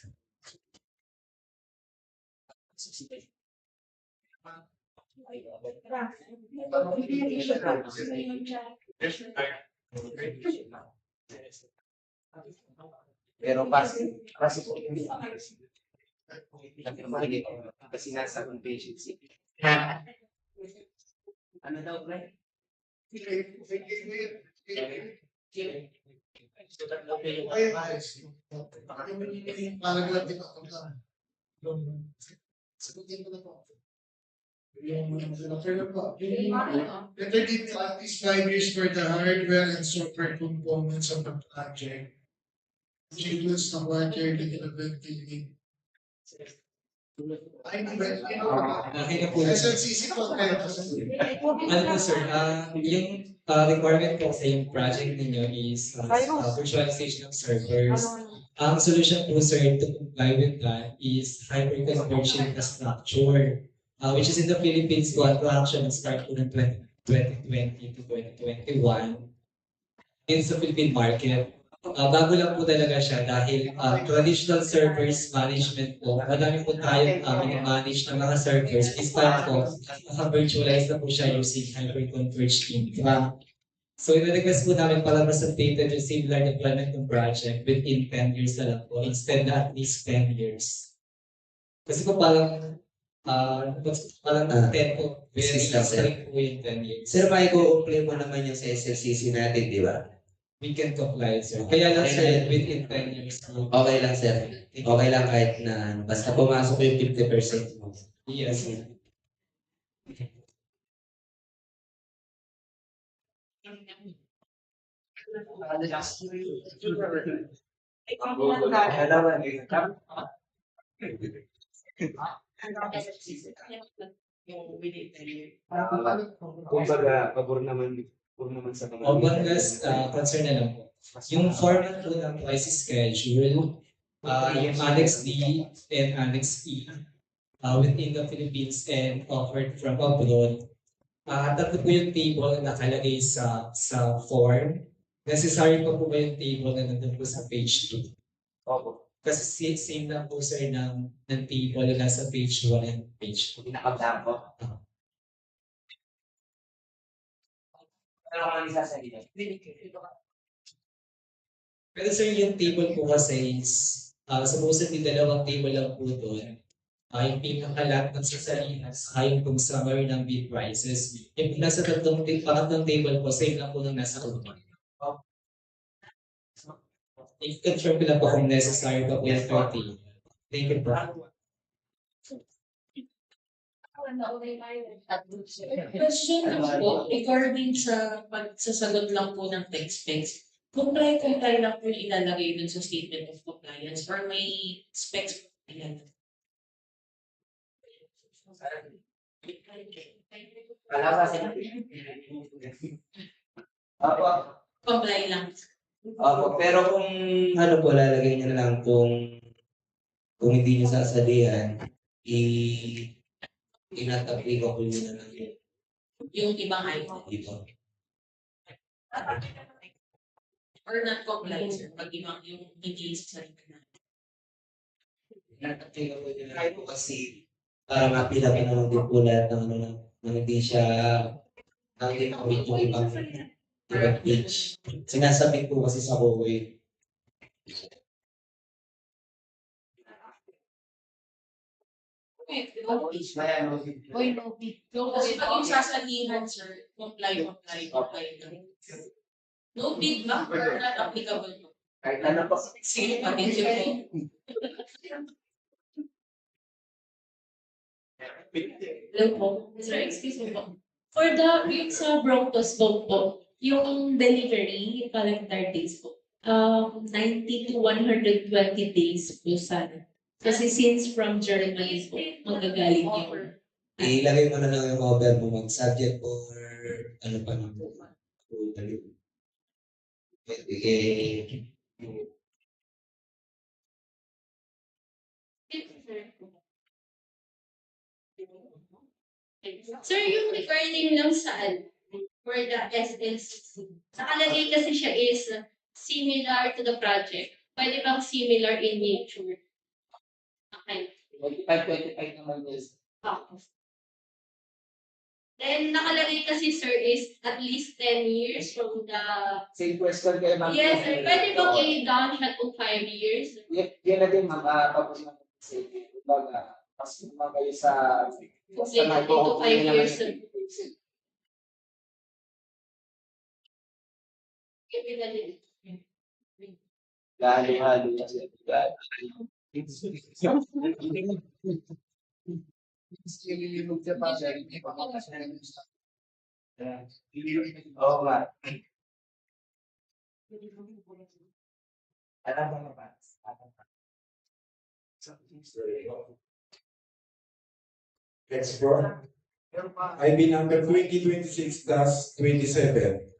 Pero kasi po hindi. Kasi nasa patient sick. Ano daw, pre? Letter D, at least 5 years for the hardware and software components of the project. Includes the 1 year development. Ay, di ba? Okay na po. SLCC po kayo. Ano po, sir? Yung requirement po sa yung project ninyo is virtualization of servers. Ang solution po, sir, to comply with that is hyper-converged infrastructure, which is in the Philippines po, ang traction start po ng 2020 to 2021 in sa Philippine market. Bago lang po talaga siya dahil traditional servers management po, madami po tayong manage ng mga servers. This time po, naka-virtualize na po siya using hyper-converged infra. So, ina-request po namin para mas updated yung similar deployment ng project within 10 years na lang po, instead na at least 10 years. Kasi po parang 10 po, very strict po yung 10 years. Sir, may i-comply mo naman yung sa SLCC natin, di ba? We can comply, sir. Kaya lang, sir, within 10 years po. Okay lang, sir. Okay lang kahit na basta pumasok yung 50% mo. Yes, sir. Kumbaga, pabor naman sa mga. Once concern na lang po. Yung format po ng twice schedule, yung Annex D and Annex E, within the Philippines and offered from abroad. Tatlo po yung table na nakalagay sa form. Necessary pa po ba yung table na nandun po sa page 2? Opo. Kasi same lang po sir ng table na nasa page 1 and page 2. Pinaka-blanco. Ano ka lang isasabihin? Pero sir, yung table po kasi is, supposedly dalawang table lang po doon. Yung pinakalat ng sasalinas ay yung summary ng bid prices. Yung nasa pangatlong table po, same lang po ng nasa una. I-confirm ko lang po kung necessary pa po yung 30. Thank you po. Question lang po, regarding sa pagsasagot lang po ng text specs, comply lang po yung ilalagay dun sa statement of compliance or may specs po yan? Wala ba sila? Opo. Comply lang. Opo, pero kung ano po, lalagay niyo na lang kung hindi niyo sasalihan, inatabi ko po yun na lang yun. Yung ibang item. Dito. Or not comply, sir, pag ibang yung hindi sa na. Inatabi ko po yun na lang po kasi para mapila pa naman din po lahat ng ano na hindi siya hindi makamit yung ibang page. Sinasabit po kasi sa hallway. Uy, no bid. Kasi pag yung sasalihan, sir, comply. No bid ba? Or not applicable? Kahit ano po. Sige, pag-issue po. Hello po. Sir, excuse me po. For yung sa Broncos vote po, yung delivery, yung calendar days po, 90 to 120 days po sana. Kasi since from Germany po, magagaling yung Ilagay mo na lang yung over mo mag-subject or ano pa naman. Eh, Sir, yung regarding lang saan for the SLCC, nakalagay kasi siya is similar to the project. Pwede bang similar in nature? Okay. 25 naman is. Then, nakalagay kasi sir is at least 10 years from the... Same question kayo ma'am. Yes, sir. Pwede bang i-down siya to 5 years? Yan na din ma'am, tapos na kasi baga, mas naman kayo sa Okay, ito 5 years. Sir. Halo-halo kasi. Oo nga. Alam mo naman. Next floor. IB number 2026-27.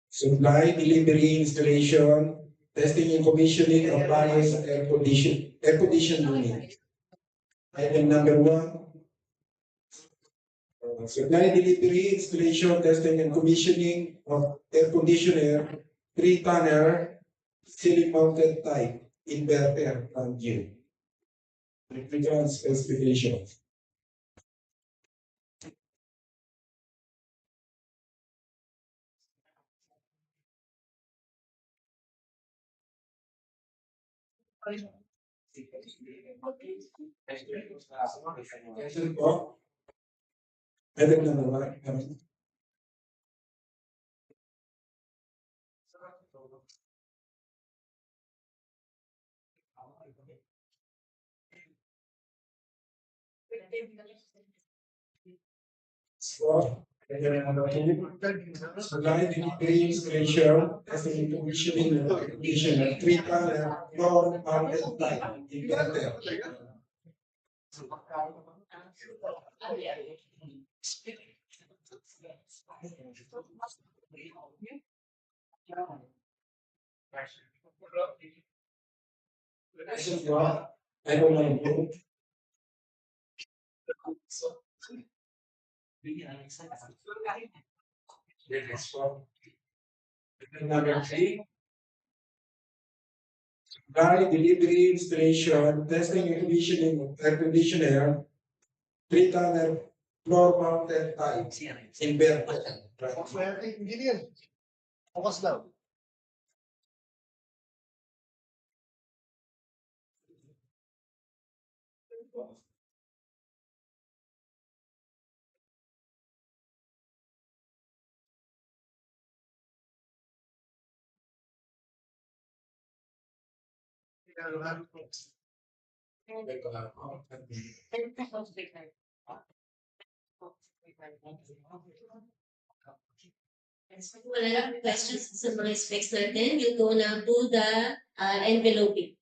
Supply, delivery, installation, testing and commissioning of various air condition unit. Item number 1. Supply, delivery, installation, testing and commissioning of air conditioner, 3-tonner, ceiling mounted type, inverter, and U. Refrigerant specifications. Question po? Item number 1. So, supply, delivery, installation, testing and commissioning of air conditioner, 3-tonner, non-mounted type, inverter. Question po, I will not vote. Number 3, supply, delivery, installation, testing and commissioning of air conditioner, 3-tonner floor mounted types, inverter. Engineer, focus daw. Wala lang questions sa mga specs natin. You go now to the enveloping.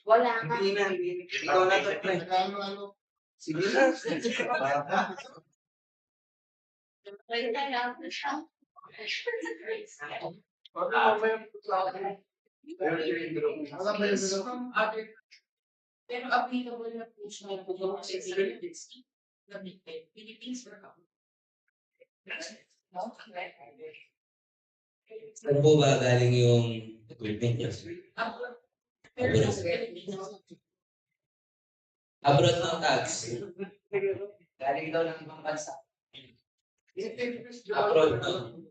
Wala ka. Ikaw na to, pre. Sige na. Pero applicable na po siya po sa Philippines or Saan po ba galing yung equipment niyo? Abroad ng tax. Galing daw ng ibang bansa. Abroad ng.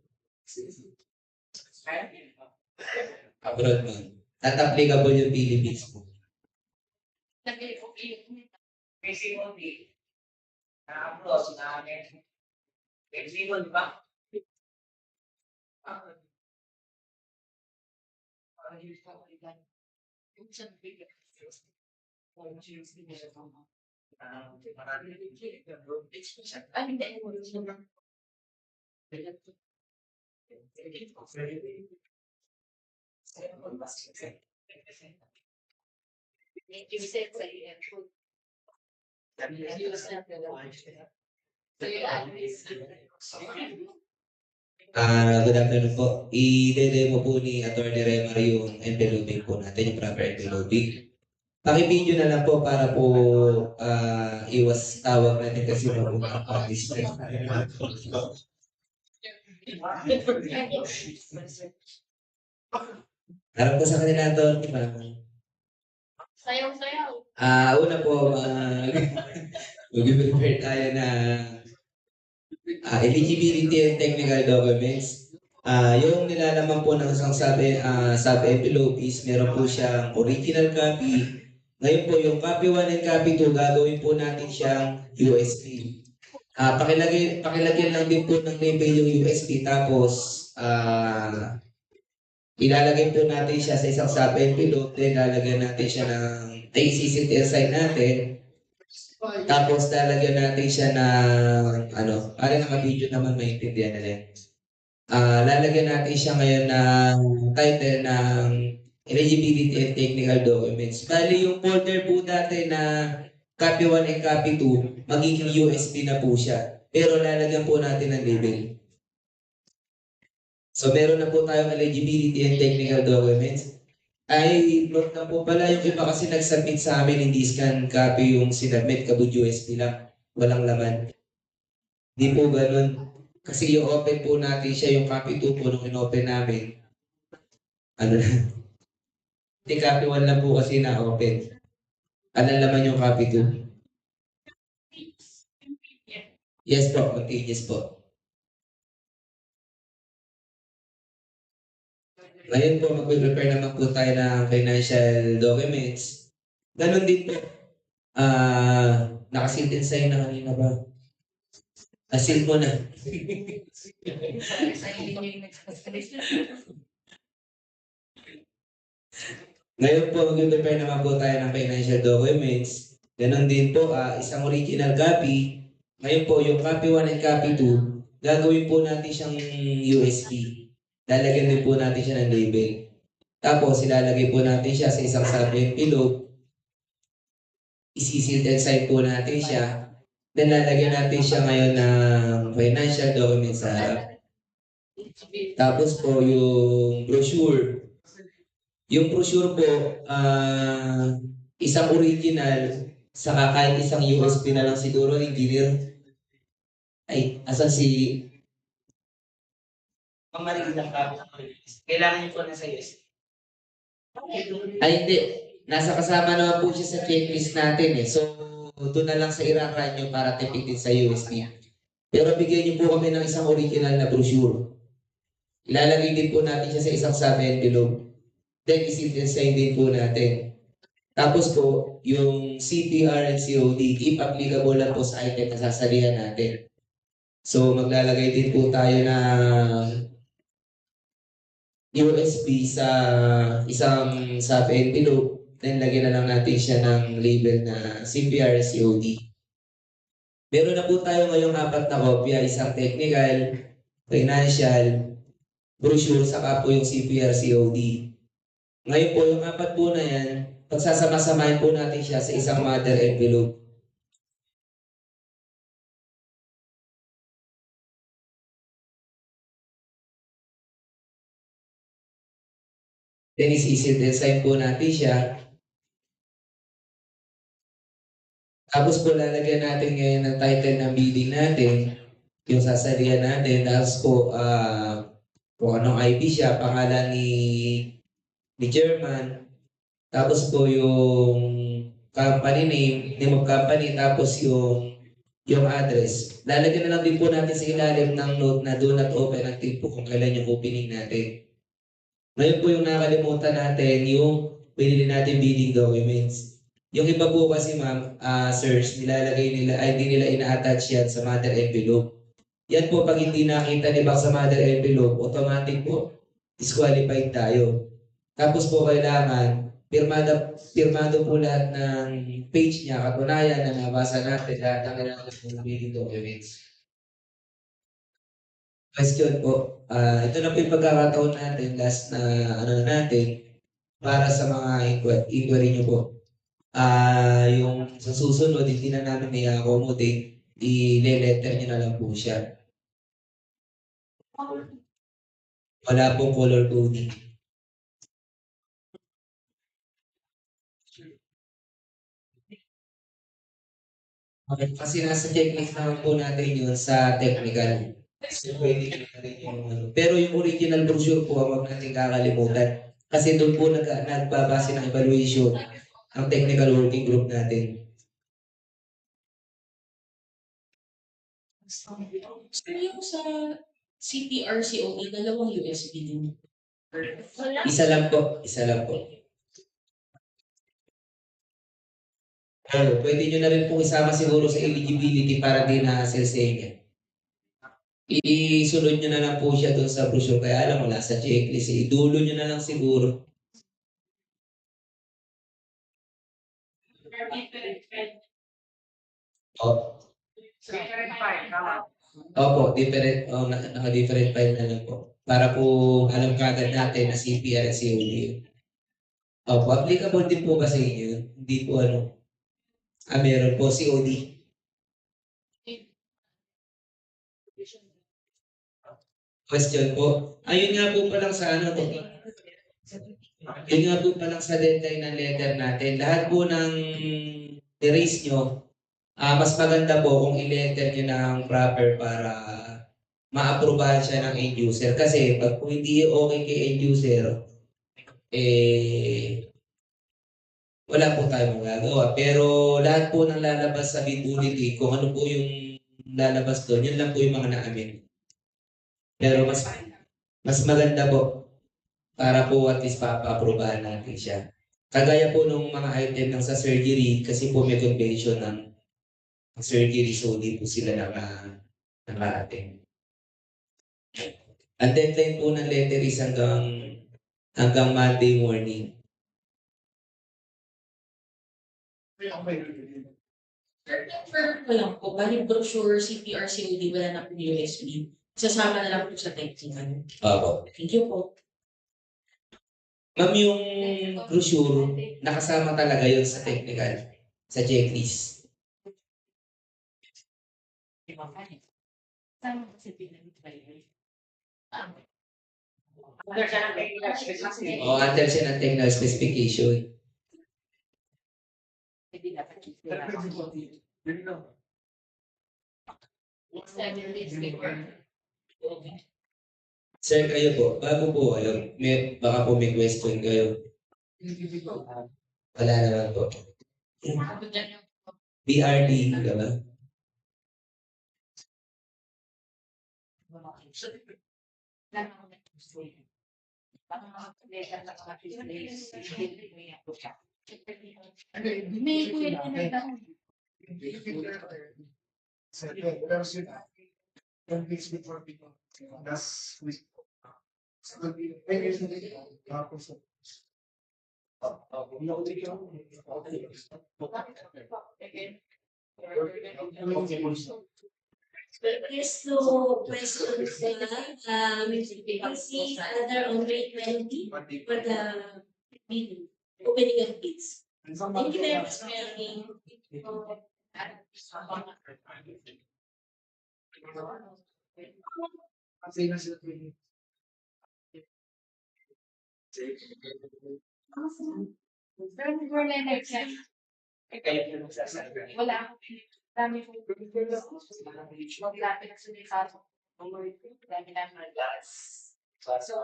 Abroad ng. At applicable yung Philippines po. Kasi mo, na-upload namin. Kasi mo, di ba? Good afternoon po. I-demo po ni Atty. Remar yung enveloping po natin, yung proper enveloping. Paki-video na lang po para po iwas tawag natin kasi mapunta pa display. Harap ko sa kanila doon. Sayaw-sayaw. Una po, mag-prepare tayo na eligibility and technical documents. Yung nilalaman po ng isang sub-envelope is meron po siyang original copy. Ngayon po yung copy 1 and copy 2, gagawin po natin siyang USB. Pakilagyan lang din po ng label yung USB tapos ilalagay po natin siya sa isang sub-envelope, then lalagyan natin siya ng ICCT sign natin. Tapos lalagyan natin siya ng para naka-video naman maintindihan natin. Lalagyan natin siya ngayon ng title ng eligibility and technical documents. Bali yung folder po dati na copy 1 and copy 2, magiging USB na po siya. Pero lalagyan po natin ng label. So meron na po tayong eligibility and technical documents. Ay, note na po pala yung iba kasi nag-submit sa amin, hindi scan copy yung sinubmit, kabud USB lang, walang laman. Di po ganun. Kasi yung open po natin siya, yung copy 2 po nung in-open namin. Hindi, copy 1 lang po kasi na-open. Anong laman yung copy 2? Yes po, continuous po. Ngayon po, mag-prepare naman po tayo ng financial documents. Ganun din po. Nakasil din sa'yo na kanina ba? Asil mo na. Ngayon po, mag-prepare naman po tayo ng financial documents. Ganun din po, isang original copy. Ngayon po, yung copy 1 and copy 2, gagawin po natin siyang USB. Lalagyan din po natin siya ng label. Tapos, ilalagay po natin siya sa isang sub-envelope. Isisil and sign po natin siya. Then lalagyan natin siya ngayon ng financial documents sa harap. Tapos po yung brochure. Yung brochure po, isang original, saka kahit isang USB na lang siguro, engineer. Ay, asan si... Pamarin lang ka. Kailangan niyo po na sa USB. Ay, hindi. Nasa kasama naman po siya sa checklist natin eh. So, doon na lang sa iraran nyo para tipid din sa USB. Pero bigyan niyo po kami ng isang original na brochure. Ilalagay din po natin siya sa isang sub-envelope. Then, isin-design din po natin. Tapos po, yung CPR and COD, if applicable lang po sa item na sasalihan natin. So, maglalagay din po tayo ng USB sa isang sub-envelope. Then, lagyan na lang natin siya ng label na CPR and COD. Meron na po tayo ngayong 4 na kopya, isang technical, financial, brochure, saka po yung CPR COD. Ngayon po, yung 4 po na yan, pagsasama-samahin po natin siya sa isang mother envelope. Then isi-design po natin siya. Tapos po lalagyan natin ngayon ng title ng bidding natin, yung sasalihan natin. Tapos po, kung anong IP siya, pangalan ni German. Tapos po yung company name of company, tapos yung address. Lalagyan na lang din po natin sa ilalim ng note na do not open until po kung kailan yung opening natin. Ngayon po yung nakalimutan natin, yung pinili natin bidding documents. Yung iba po kasi ma'am, sirs, nilalagay nila, ay hindi nila ina-attach yan sa mother envelope. Yan po pag hindi nakita ni Bak sa mother envelope, automatic po, disqualified tayo. Tapos po kailangan, pirmado po lahat ng page niya, katunayan na nabasa natin lahat ng kailangan ng bidding documents. Question po, ito na po yung pagkakataon natin, last na natin, para sa mga inquiry nyo po. Yung sa susunod, hindi na namin i-accommodate, i-letter nyo na lang po siya. Wala pong color coding. Okay, kasi nasa checklist naman po natin yun sa technical. So, pwede nyo na rin yung Pero yung original brochure po, huwag natin kakalimutan. Kasi doon po nagbabase ng evaluation ang technical working group natin. So yung sa CPR COE, dalawang USB din. Isa lang po. Pwede nyo na rin po isama siguro sa eligibility para di na-hassle sa inyo. Isunod nyo na lang po siya doon sa brochure. Kaya alam mo, nasa checklist. Idulo nyo na lang siguro. Opo, different. Naka-different file na lang po. Para po alam kagad natin na CPR at COD. Opo, applicable din po ba sa inyo? Hindi po meron po COD. Question po. Ayun nga po pa lang sa yun nga po pa lang sa deadline ng letter natin. Lahat po ng erase nyo, mas maganda po kung i-letter nyo ng proper para ma-aprobahan siya ng end user. Kasi pag po hindi okay kay end user, wala po tayong magagawa. Pero lahat po ng lalabas sa bid bulletin, kung ano po yung lalabas doon, yun lang po yung mga na-amin. Pero mas maganda po para po at least papa-aprobahan natin siya. Kagaya po nung mga item ng sa surgery, kasi po may convention ng surgery, so di po sila naka-attend. Ang deadline po ng letter is hanggang Monday morning. Confirm ko lang po, bali brochure, CPR COD, wala na po USB. Sasama na lang po sa technical. Opo. Thank you po. Ma'am, yung brochure, nakasama talaga yun sa technical, sa checklist. O under siya ng technical specification. Sir, kayo po, bago po kayo, baka po may question kayo. Wala naman po. BRD, diba? There's no questions na, we'll see another on May 20 for the meeting, opening of bids. Thank you very much for having. Wala akong dami kong maglapit sa likas. Dami namin mag-gas. So,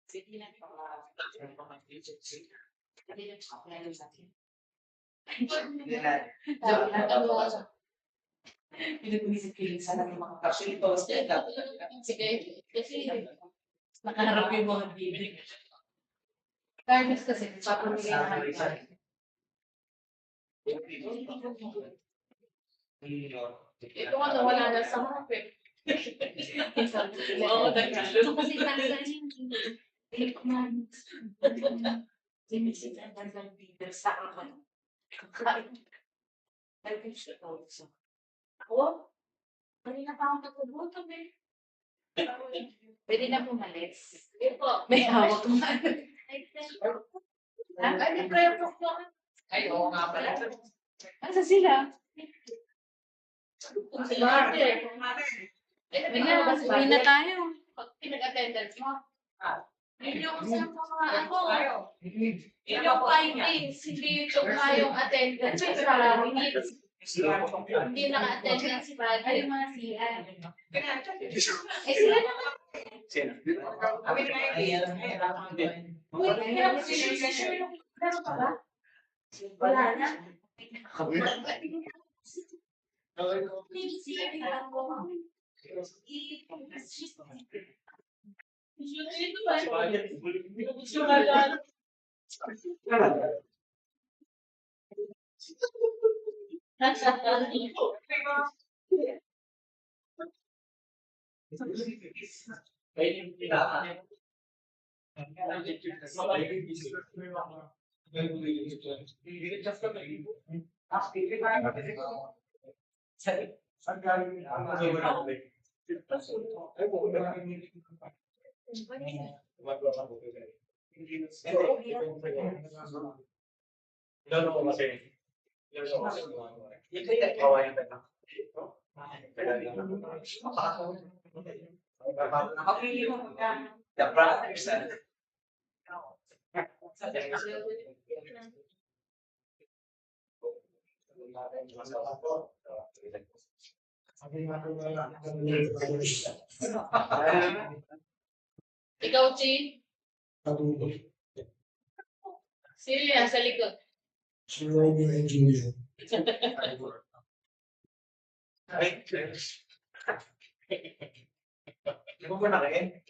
sige lang po. Pinag-isip sana ng mga actually posted. Sige, kasi nakaharap yung mga bibig. Fairness kasi, papamigay na natin. Ito nga wala na sa mga pep. Oo, nagkalo. Kasi tansan yung sinisitan ng leader sa akin. Ako? Kanina pa ako nagpubuto eh. Pwede na pumalis. May hawak mo. Ano prayer book mo? Ay, oo nga pala. Asa sila? Si Marte. Sabihin na tayo. Pag pinag-attendance mo. Yun yung sa mga ako. Yun yung 5 days. Hindi yung kayong attendance. Sa minutes. Hindi naka-attendance si Bad. Ay, mga sila. Eh, sila naman. Uy, kaya si Sherlock. Meron ka ba? Wala na. Ikaw, Chin? Sino yan sa likod? Si Romeo and Juliet. Di ba ba na kayo?